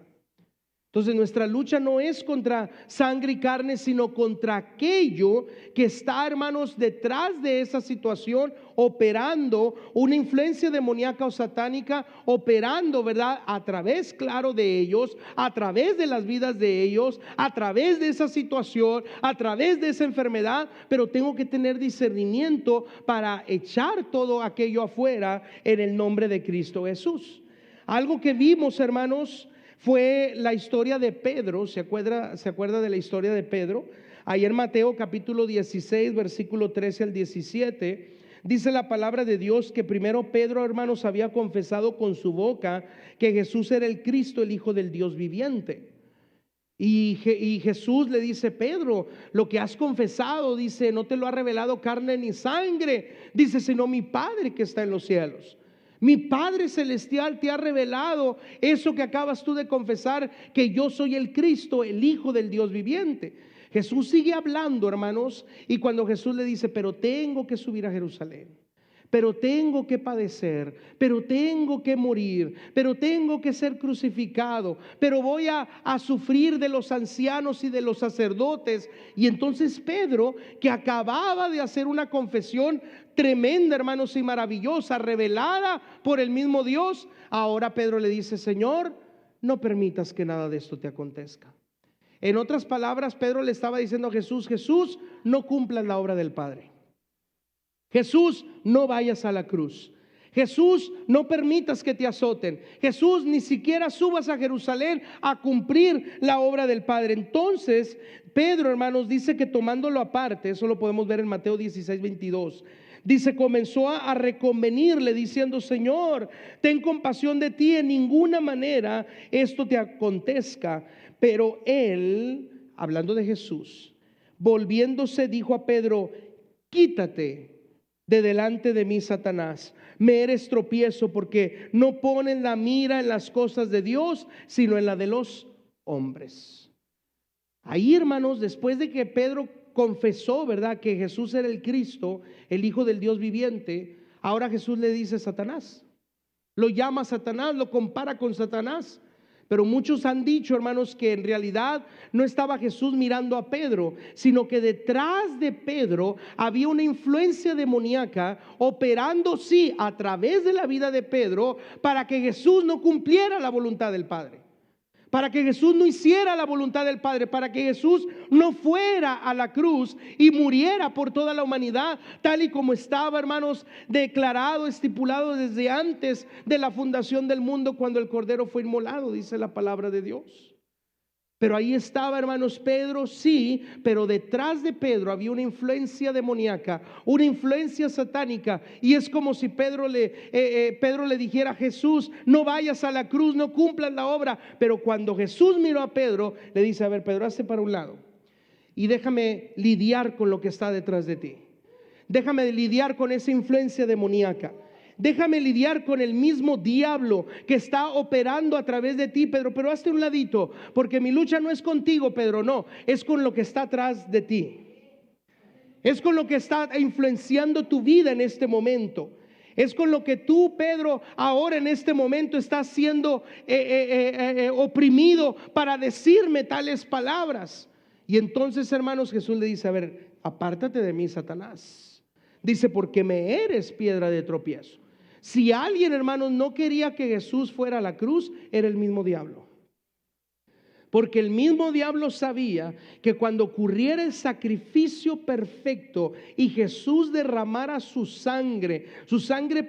Entonces nuestra lucha no es contra sangre y carne, sino contra aquello que está, hermanos, detrás de esa situación, operando una influencia demoníaca o satánica, operando, ¿verdad? A través, claro, de ellos, a través de las vidas de ellos, a través de esa situación, a través de esa enfermedad. Pero tengo que tener discernimiento para echar todo aquello afuera en el nombre de Cristo Jesús. Algo que vimos, hermanos, fue la historia de Pedro. ¿Se acuerda de la historia de Pedro? Ahí en Mateo capítulo 16, versículo 13 al 17, dice la palabra de Dios que primero Pedro, hermanos, había confesado con su boca que Jesús era el Cristo, el Hijo del Dios viviente. Y Jesús le dice: Pedro, lo que has confesado, dice, no te lo ha revelado carne ni sangre, dice, sino mi Padre que está en los cielos. Mi Padre celestial te ha revelado eso que acabas tú de confesar, que yo soy el Cristo, el Hijo del Dios viviente. Jesús sigue hablando, hermanos, y cuando Jesús le dice: pero tengo que subir a Jerusalén, pero tengo que padecer, pero tengo que morir, pero tengo que ser crucificado, pero voy a sufrir de los ancianos y de los sacerdotes. Y entonces Pedro, que acababa de hacer una confesión tremenda, hermanos, y maravillosa, revelada por el mismo Dios, ahora Pedro le dice: Señor, no permitas que nada de esto te acontezca. En otras palabras, Pedro le estaba diciendo a Jesús: Jesús, no cumplas la obra del Padre. Jesús, no vayas a la cruz. Jesús, no permitas que te azoten. Jesús, ni siquiera subas a Jerusalén a cumplir la obra del Padre. Entonces Pedro, hermanos, dice que tomándolo aparte, eso lo podemos ver en Mateo 16, 22, dice, comenzó a reconvenirle diciendo: Señor, ten compasión de ti, en ninguna manera esto te acontezca. Pero él, hablando de Jesús, volviéndose, dijo a Pedro: quítate de delante de mí, Satanás, me eres tropiezo, porque no ponen la mira en las cosas de Dios, sino en la de los hombres. Ahí, hermanos, después de que Pedro confesó, ¿verdad?, que Jesús era el Cristo, el Hijo del Dios viviente, ahora Jesús le dice Satanás, lo llama Satanás, lo compara con Satanás. Pero muchos han dicho, hermanos, que en realidad no estaba Jesús mirando a Pedro, sino que detrás de Pedro había una influencia demoníaca operando, sí, a través de la vida de Pedro, para que Jesús no cumpliera la voluntad del Padre, para que Jesús no hiciera la voluntad del Padre, para que Jesús no fuera a la cruz y muriera por toda la humanidad, tal y como estaba, hermanos, declarado, estipulado desde antes de la fundación del mundo, cuando el Cordero fue inmolado, dice la palabra de Dios. Pero ahí estaba, hermanos, Pedro, sí, pero detrás de Pedro había una influencia demoníaca, una influencia satánica. Y es como si Pedro le dijera a Jesús: no vayas a la cruz, no cumplas la obra. Pero cuando Jesús miró a Pedro, le dice: a ver, Pedro, hazte para un lado y déjame lidiar con lo que está detrás de ti. Déjame lidiar con esa influencia demoníaca. Déjame lidiar con el mismo diablo que está operando a través de ti, Pedro. Pero hazte un ladito, porque mi lucha no es contigo, Pedro, no, es con lo que está atrás de ti. Es con lo que está influenciando tu vida en este momento. Es con lo que tú, Pedro, ahora en este momento estás siendo oprimido para decirme tales palabras. Y entonces, hermanos, Jesús le dice, a ver, apártate de mí, Satanás. Dice, porque me eres piedra de tropiezo. Si alguien, hermanos, no quería que Jesús fuera a la cruz, era el mismo diablo. Porque el mismo diablo sabía que cuando ocurriera el sacrificio perfecto y Jesús derramara su sangre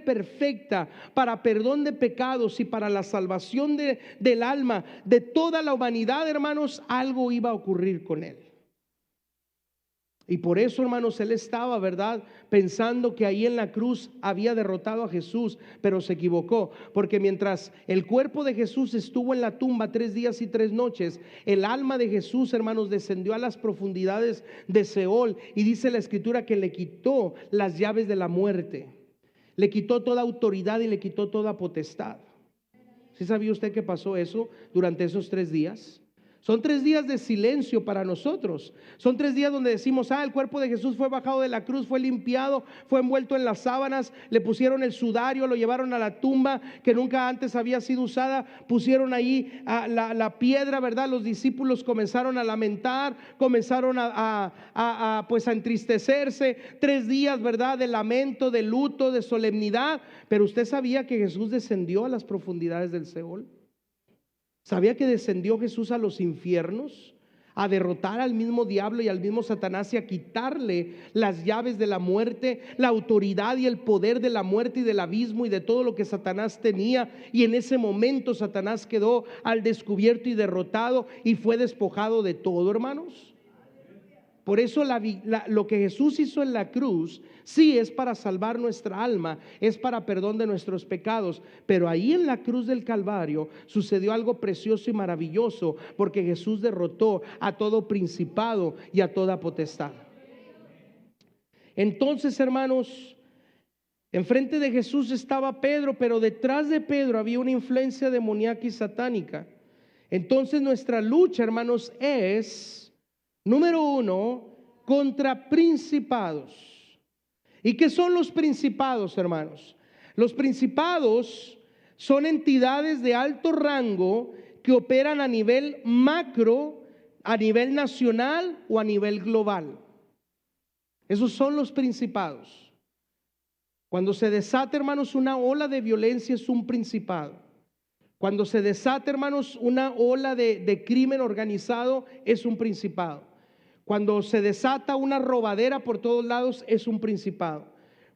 perfecta para perdón de pecados y para la salvación del alma de toda la humanidad, hermanos, algo iba a ocurrir con él. Y por eso, hermanos, él estaba, ¿verdad?, pensando que ahí en la cruz había derrotado a Jesús, pero se equivocó, porque mientras el cuerpo de Jesús estuvo en la tumba 3 días y 3 noches, el alma de Jesús, hermanos, descendió a las profundidades de Seol, y dice la Escritura que le quitó las llaves de la muerte, le quitó toda autoridad y le quitó toda potestad. ¿Sí sabía usted que pasó eso durante esos 3 días? Son 3 días de silencio para nosotros. Son 3 días donde decimos, el cuerpo de Jesús fue bajado de la cruz, fue limpiado, fue envuelto en las sábanas, le pusieron el sudario, lo llevaron a la tumba que nunca antes había sido usada, pusieron ahí la piedra, ¿verdad? Los discípulos comenzaron a lamentar, comenzaron pues a entristecerse. 3 días, ¿verdad?, de lamento, de luto, de solemnidad. Pero usted sabía que Jesús descendió a las profundidades del Seol. ¿Sabía que descendió Jesús a los infiernos a derrotar al mismo diablo y al mismo Satanás y a quitarle las llaves de la muerte, la autoridad y el poder de la muerte y del abismo y de todo lo que Satanás tenía? Y en ese momento Satanás quedó al descubierto y derrotado y fue despojado de todo, hermanos. Por eso lo que Jesús hizo en la cruz sí es para salvar nuestra alma, es para perdón de nuestros pecados. Pero ahí en la cruz del Calvario sucedió algo precioso y maravilloso, porque Jesús derrotó a todo principado y a toda potestad. Entonces, hermanos, enfrente de Jesús estaba Pedro, pero detrás de Pedro había una influencia demoníaca y satánica. Entonces nuestra lucha, hermanos, es... Número 1, contra principados. ¿Y qué son los principados, hermanos? Los principados son entidades de alto rango que operan a nivel macro, a nivel nacional o a nivel global. Esos son los principados. Cuando se desata, hermanos, una ola de violencia, es un principado. Cuando se desata, hermanos, una ola de crimen organizado, es un principado. Cuando se desata una robadera por todos lados, es un principado.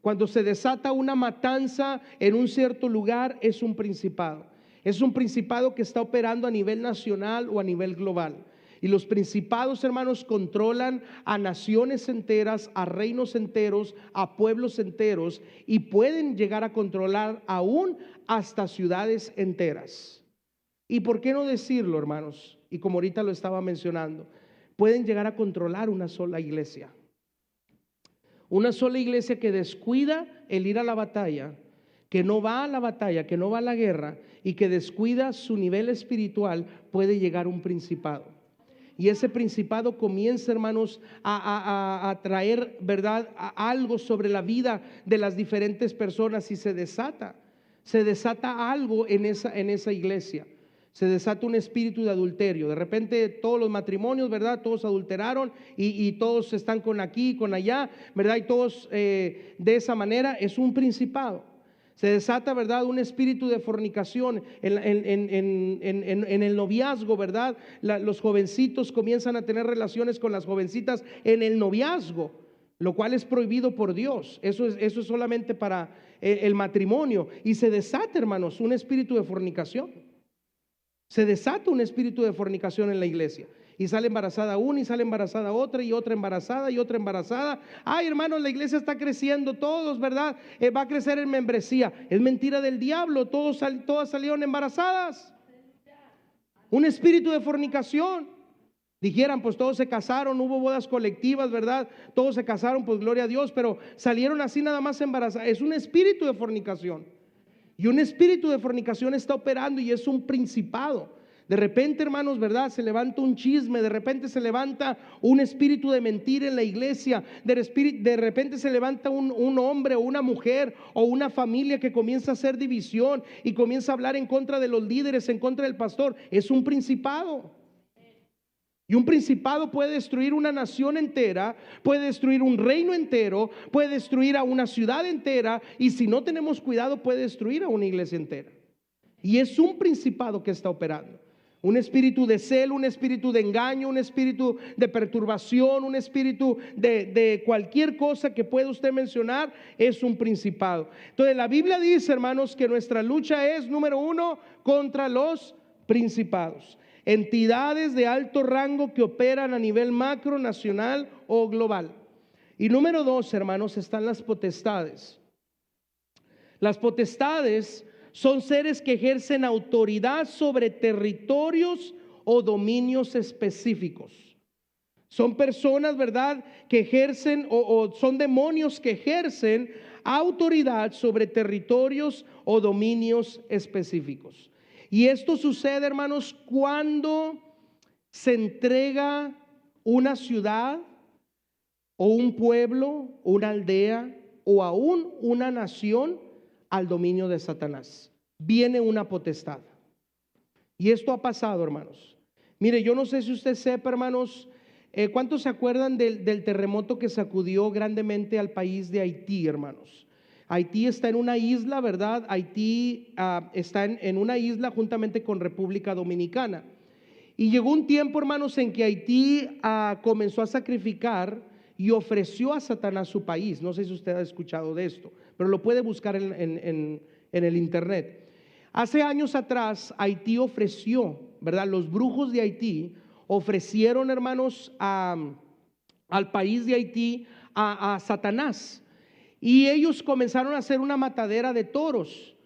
Cuando se desata una matanza en un cierto lugar, es un principado. Es un principado que está operando a nivel nacional o a nivel global. Y los principados, hermanos, controlan a naciones enteras, a reinos enteros, a pueblos enteros, y pueden llegar a controlar aún hasta ciudades enteras. ¿Y por qué no decirlo, hermanos? Y como ahorita lo estaba mencionando, pueden llegar a controlar una sola iglesia. Una sola iglesia que descuida el ir a la batalla, que no va a la batalla, que no va a la guerra y que descuida su nivel espiritual, puede llegar a un principado. Y ese principado comienza, hermanos, a traer, ¿verdad?, algo sobre la vida de las diferentes personas, y se desata algo en esa iglesia. Se desata un espíritu de adulterio. De repente todos los matrimonios, ¿verdad?, todos adulteraron y todos están con aquí, con allá, ¿verdad? Y todos de esa manera. Es un principado. Se desata, ¿verdad?, un espíritu de fornicación en el noviazgo, ¿verdad? Los jovencitos comienzan a tener relaciones con las jovencitas en el noviazgo, lo cual es prohibido por Dios. Eso es solamente para el matrimonio. Y se desata, hermanos, un espíritu de fornicación. Se desata un espíritu de fornicación en la iglesia. Y sale embarazada una y sale embarazada otra y otra embarazada y otra embarazada. Ay, hermanos, la iglesia está creciendo, todos, ¿verdad? Va a crecer en membresía. Es mentira del diablo, todas salieron embarazadas. Un espíritu de fornicación. Dijeran, pues todos se casaron, hubo bodas colectivas, ¿verdad? Todos se casaron, pues gloria a Dios, pero salieron así nada más embarazadas. Es un espíritu de fornicación. Y un espíritu de fornicación está operando y es un principado. De repente, hermanos, ¿verdad? Se levanta un chisme, de repente se levanta un espíritu de mentira en la iglesia, de repente se levanta un hombre o una mujer o una familia que comienza a hacer división y comienza a hablar en contra de los líderes, en contra del pastor. Es un principado. Y un principado puede destruir una nación entera, puede destruir un reino entero, puede destruir a una ciudad entera, y si no tenemos cuidado puede destruir a una iglesia entera. Y es un principado que está operando. Un espíritu de celo, un espíritu de engaño, un espíritu de perturbación, un espíritu de cualquier cosa que pueda usted mencionar, es un principado. Entonces la Biblia dice, hermanos, que nuestra lucha es, número uno, contra los principados, entidades de alto rango que operan a nivel macro, nacional o global. Y número dos, hermanos, están las potestades. Las potestades son seres que ejercen autoridad sobre territorios o dominios específicos. Son personas, ¿verdad?, que ejercen o son demonios que ejercen autoridad sobre territorios o dominios específicos. Y esto sucede, hermanos, cuando se entrega una ciudad o un pueblo, una aldea o aún una nación al dominio de Satanás. Viene una potestad. Y esto ha pasado, hermanos. Mire, yo no sé si usted sepa, hermanos, ¿cuántos se acuerdan del terremoto que sacudió grandemente al país de Haití, hermanos? Haití está en una isla, ¿verdad? Haití está en una isla juntamente con República Dominicana. Y llegó un tiempo, hermanos, en que Haití comenzó a sacrificar y ofreció a Satanás su país. No sé si usted ha escuchado de esto, pero lo puede buscar en el internet. Hace años atrás, Haití ofreció, ¿verdad? Los brujos de Haití ofrecieron, hermanos, al país de Haití a Satanás. Y ellos comenzaron a hacer una matadera de toros,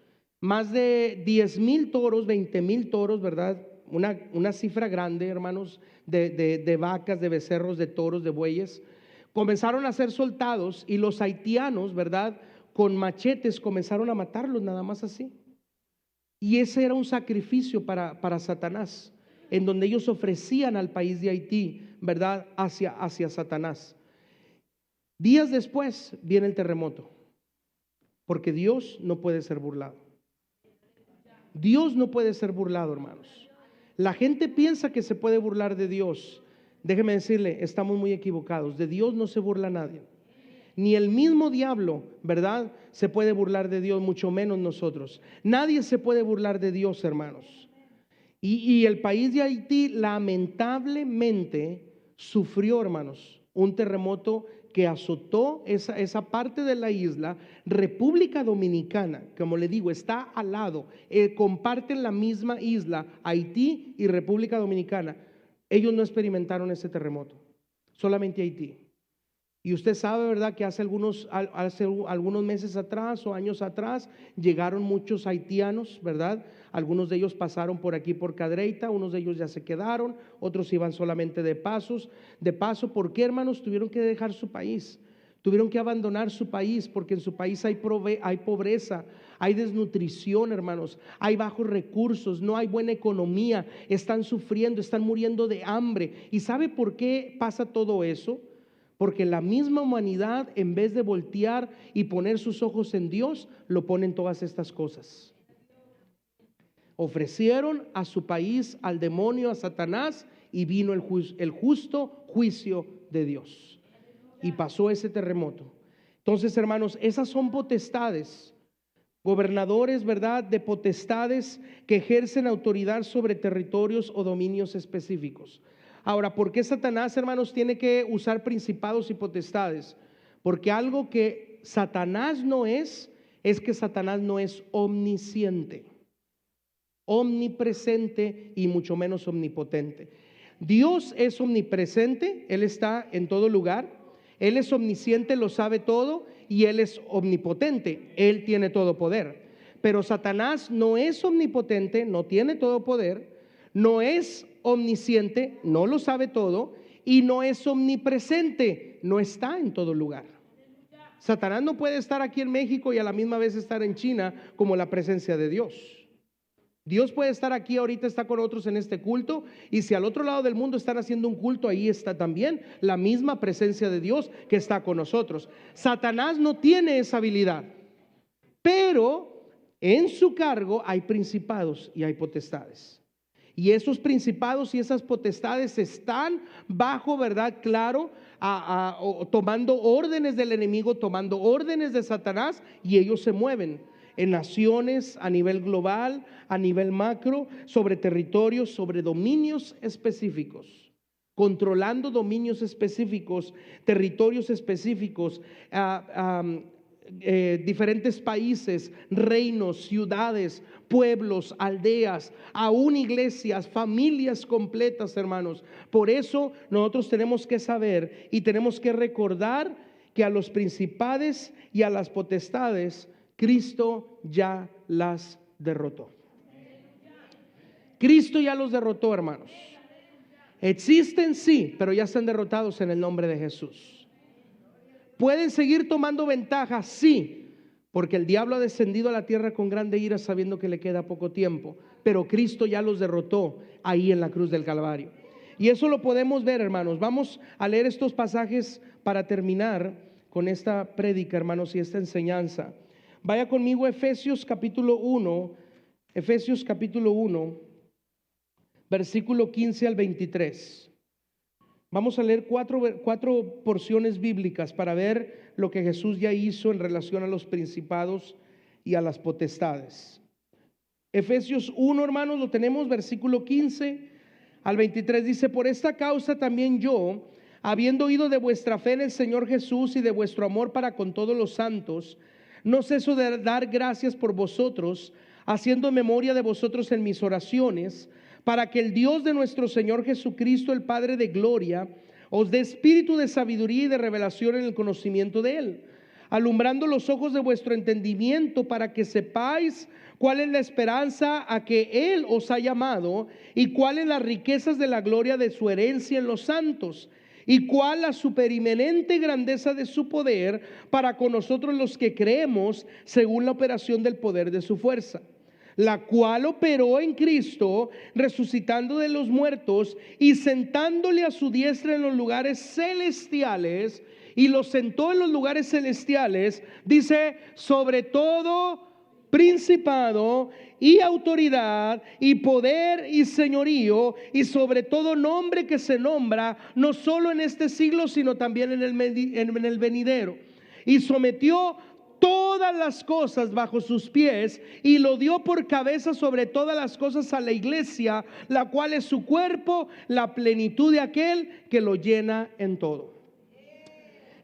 más de 10,000 toros, 20,000 toros, ¿verdad? Una cifra grande, hermanos, de vacas, de becerros, de toros, de bueyes. Comenzaron a ser soltados y los haitianos, ¿verdad?, con machetes comenzaron a matarlos nada más así. Y ese era un sacrificio para Satanás, en donde ellos ofrecían al país de Haití, ¿verdad?, hacia Satanás. Días después viene el terremoto, porque Dios no puede ser burlado. Dios no puede ser burlado, hermanos. La gente piensa que se puede burlar de Dios. Déjeme decirle, estamos muy equivocados. De Dios no se burla nadie. Ni el mismo diablo, ¿verdad?, se puede burlar de Dios, mucho menos nosotros. Nadie se puede burlar de Dios, hermanos. Y el país de Haití lamentablemente sufrió, hermanos, un terremoto que azotó esa parte de la isla. República Dominicana, como le digo, está al lado, comparten la misma isla, Haití y República Dominicana. Ellos no experimentaron ese terremoto, solamente Haití. Y usted sabe, ¿verdad?, que hace algunos meses atrás o años atrás llegaron muchos haitianos, ¿verdad? Algunos de ellos pasaron por aquí por Cadreita, unos de ellos ya se quedaron, otros iban solamente de paso. ¿Por qué, hermanos? Tuvieron que dejar su país, tuvieron que abandonar su país, porque en su país hay pobreza, hay desnutrición, hermanos, hay bajos recursos, no hay buena economía, están sufriendo, están muriendo de hambre. ¿Y sabe por qué pasa todo eso? Porque la misma humanidad, en vez de voltear y poner sus ojos en Dios, lo pone en todas estas cosas. Ofrecieron a su país al demonio, a Satanás, y vino el justo juicio de Dios. Y pasó ese terremoto. Entonces, hermanos, esas son potestades, gobernadores, ¿verdad?, de potestades que ejercen autoridad sobre territorios o dominios específicos. Ahora, ¿por qué Satanás, hermanos, tiene que usar principados y potestades? Porque algo que Satanás no es que Satanás no es omnisciente, omnipresente y mucho menos omnipotente. Dios es omnipresente, Él está en todo lugar. Él es omnisciente, lo sabe todo, y Él es omnipotente, Él tiene todo poder. Pero Satanás no es omnipotente, no tiene todo poder, no es omnisciente, no lo sabe todo, y no es omnipresente, no está en todo lugar. Satanás no puede estar aquí en México y a la misma vez estar en China como la presencia de Dios. Dios puede estar aquí ahorita, está con otros en este culto, y si al otro lado del mundo están haciendo un culto, ahí está también la misma presencia de Dios que está con nosotros. Satanás no tiene esa habilidad, pero en su cargo hay principados y hay potestades. Y esos principados y esas potestades están bajo, ¿verdad? Claro, tomando órdenes del enemigo, tomando órdenes de Satanás, y ellos se mueven en naciones, a nivel global, a nivel macro, sobre territorios, sobre dominios específicos, controlando dominios específicos, territorios específicos, diferentes países, reinos, ciudades, pueblos, aldeas, aún iglesias, familias completas, hermanos. Por eso nosotros tenemos que saber y tenemos que recordar que a los principados y a las potestades Cristo ya las derrotó. Cristo ya los derrotó, hermanos. Existen, sí, pero ya están derrotados en el nombre de Jesús. ¿Pueden seguir tomando ventaja? Sí, porque el diablo ha descendido a la tierra con grande ira, sabiendo que le queda poco tiempo, pero Cristo ya los derrotó ahí en la cruz del Calvario. Y eso lo podemos ver, hermanos. Vamos a leer estos pasajes para terminar con esta prédica, hermanos, y esta enseñanza. Vaya conmigo a Efesios capítulo 1, Efesios capítulo 1, versículo 15 al 23. Vamos a leer cuatro porciones bíblicas para ver lo que Jesús ya hizo en relación a los principados y a las potestades. Efesios 1, hermanos, lo tenemos, versículo 15 al 23. Dice: por esta causa también yo, habiendo oído de vuestra fe en el Señor Jesús y de vuestro amor para con todos los santos, no ceso de dar gracias por vosotros, haciendo memoria de vosotros en mis oraciones, para que el Dios de nuestro Señor Jesucristo, el Padre de gloria, os dé espíritu de sabiduría y de revelación en el conocimiento de Él, alumbrando los ojos de vuestro entendimiento, para que sepáis cuál es la esperanza a que Él os ha llamado, y cuáles las riquezas de la gloria de su herencia en los santos, y cuál la superiminente grandeza de su poder para con nosotros los que creemos, según la operación del poder de su fuerza, la cual operó en Cristo, resucitando de los muertos y sentándole a su diestra en los lugares celestiales, y lo sentó en los lugares celestiales, dice, sobre todo principado y autoridad y poder y señorío, y sobre todo nombre que se nombra, no solo en este siglo, sino también en el venidero. Y sometió todas las cosas bajo sus pies, y lo dio por cabeza sobre todas las cosas a la iglesia, la cual es su cuerpo, la plenitud de aquel que lo llena en todo.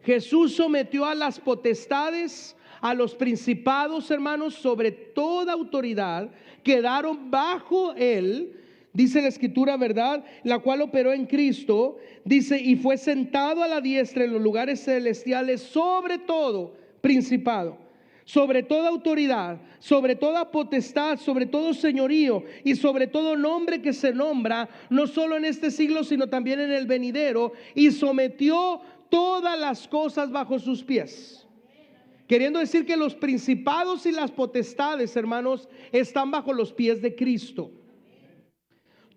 Jesús sometió a las potestades, a los principados, hermanos, sobre toda autoridad, quedaron bajo Él, dice la Escritura, ¿verdad? La cual operó en Cristo, dice, y fue sentado a la diestra en los lugares celestiales, sobre todo principado, sobre toda autoridad, sobre toda potestad, sobre todo señorío y sobre todo nombre que se nombra, no solo en este siglo, sino también en el venidero, y sometió todas las cosas bajo sus pies. Queriendo decir que los principados y las potestades, hermanos, están bajo los pies de Cristo.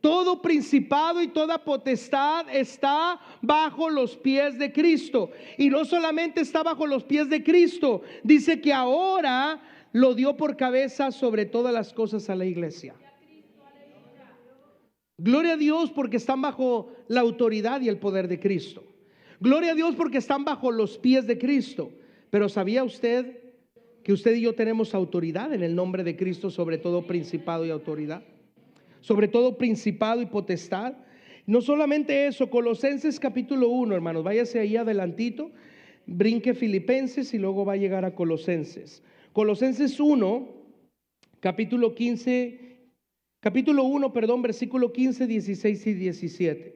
Todo principado y toda potestad está bajo los pies de Cristo. Y no solamente está bajo los pies de Cristo, dice que ahora lo dio por cabeza sobre todas las cosas a la iglesia. Gloria a Dios porque están bajo la autoridad y el poder de Cristo. Gloria a Dios porque están bajo los pies de Cristo. Pero ¿sabía usted que usted y yo tenemos autoridad en el nombre de Cristo sobre todo principado y autoridad? Sobre todo principado y potestad. No solamente eso, Colosenses capítulo 1, hermanos, váyase ahí adelantito, brinque Filipenses y luego va a llegar a Colosenses. Colosenses 1, capítulo 1, versículo 15, 16 y 17.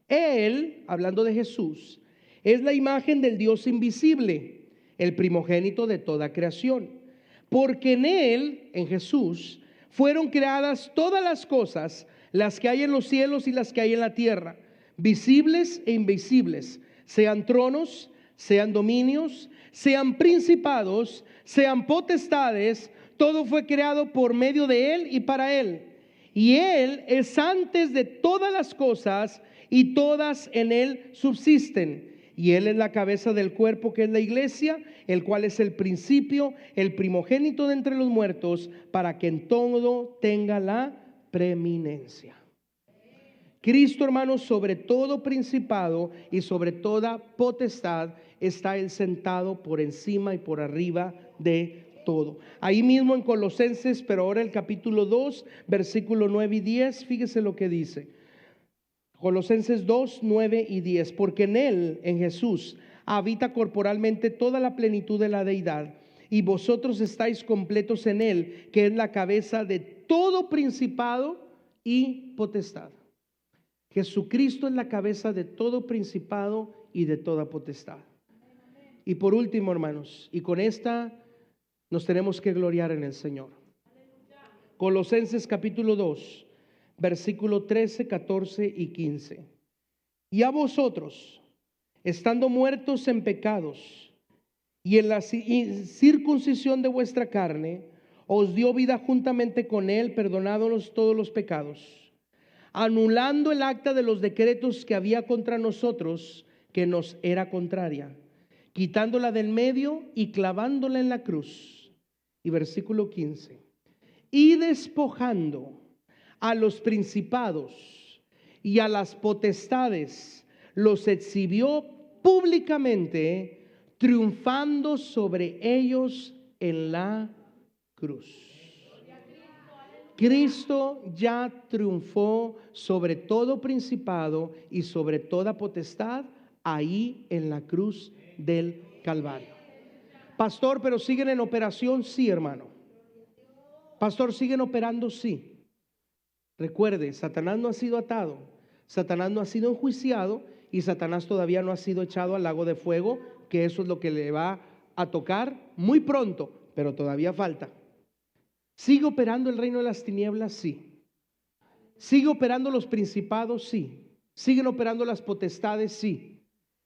Él, hablando de Jesús, es la imagen del Dios invisible, el primogénito de toda creación, porque en Él, en Jesús, fueron creadas todas las cosas, las que hay en los cielos y las que hay en la tierra, visibles e invisibles, sean tronos, sean dominios, sean principados, sean potestades. Todo fue creado por medio de Él y para Él. Y Él es antes de todas las cosas, y todas en Él subsisten. Y Él es la cabeza del cuerpo, que es la iglesia, el cual es el principio, el primogénito de entre los muertos, para que en todo tenga la preeminencia. Cristo, hermanos, sobre todo principado y sobre toda potestad, está Él sentado por encima y por arriba de todo. Ahí mismo en Colosenses, pero ahora el capítulo 2, versículo 9 y 10, fíjese lo que dice. Colosenses 2, 9 y 10. Porque en Él, en Jesús, habita corporalmente toda la plenitud de la deidad, y vosotros estáis completos en Él, que es la cabeza de todo principado y potestad. Jesucristo es la cabeza de todo principado y de toda potestad. Y por último, hermanos, y con esta nos tenemos que gloriar en el Señor. Colosenses capítulo 2, versículo 13, 14 y 15. Y a vosotros, estando muertos en pecados y en la circuncisión de vuestra carne, os dio vida juntamente con Él, perdonándonos todos los pecados, anulando el acta de los decretos que había contra nosotros, que nos era contraria, quitándola del medio y clavándola en la cruz. Y versículo 15. Y despojando a los principados y a las potestades, los exhibió públicamente, triunfando sobre ellos en la cruz. Cristo ya triunfó sobre todo principado y sobre toda potestad ahí en la cruz del Calvario. Pastor, pero siguen en operación, sí, hermano. Pastor, siguen operando, sí. Recuerde, Satanás no ha sido atado, Satanás no ha sido enjuiciado, y Satanás todavía no ha sido echado al lago de fuego, que eso es lo que le va a tocar muy pronto, pero todavía falta. ¿Sigue operando el reino de las tinieblas? Sí. ¿Sigue operando los principados? Sí. ¿Siguen operando las potestades? Sí.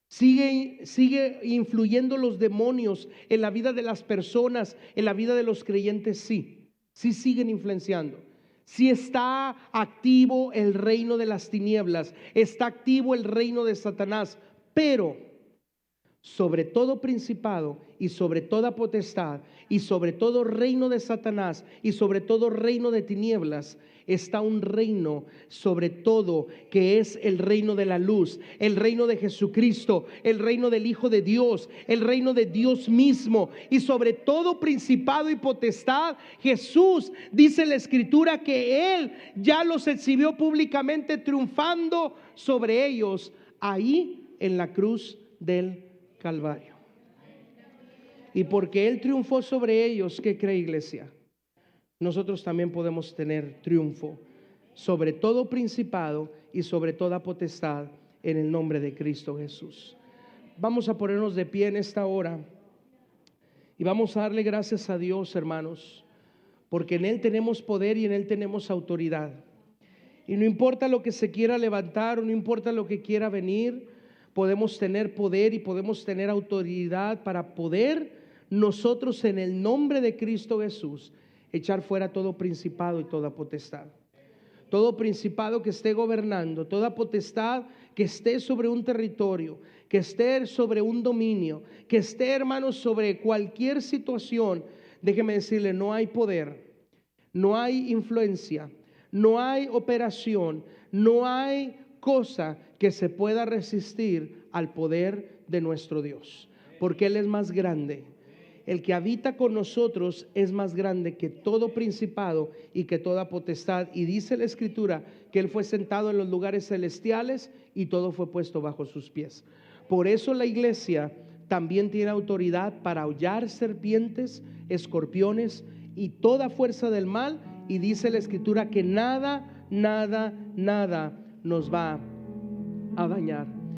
¿Sigue influyendo los demonios en la vida de las personas, en la vida de los creyentes? Sí. Sí siguen influenciando. Sí está activo el reino de las tinieblas, está activo el reino de Satanás, pero sobre todo principado y sobre toda potestad y sobre todo reino de Satanás y sobre todo reino de tinieblas está un reino sobre todo, que es el reino de la luz, el reino de Jesucristo, el reino del Hijo de Dios, el reino de Dios mismo. Y sobre todo principado y potestad, Jesús, dice la Escritura, que Él ya los exhibió públicamente, triunfando sobre ellos ahí en la cruz del Calvario. Y porque Él triunfó sobre ellos, ¿qué cree, iglesia? Nosotros también podemos tener triunfo sobre todo principado y sobre toda potestad en el nombre de Cristo Jesús. Vamos a ponernos de pie en esta hora y vamos a darle gracias a Dios, hermanos, porque en Él tenemos poder y en Él tenemos autoridad. Y no importa lo que se quiera levantar, o no importa lo que quiera venir, podemos tener poder y podemos tener autoridad para poder nosotros, en el nombre de Cristo Jesús, echar fuera todo principado y toda potestad. Todo principado que esté gobernando, toda potestad que esté sobre un territorio, que esté sobre un dominio, que esté, hermanos, sobre cualquier situación. Déjeme decirle, no hay poder, no hay influencia, no hay operación, no hay cosa que se pueda resistir al poder de nuestro Dios, porque Él es más grande. El que habita con nosotros es más grande que todo principado y que toda potestad. Y dice la Escritura que Él fue sentado en los lugares celestiales y todo fue puesto bajo sus pies. Por eso la iglesia también tiene autoridad para hollar serpientes, escorpiones y toda fuerza del mal. Y dice la Escritura que nada nos va a dañar.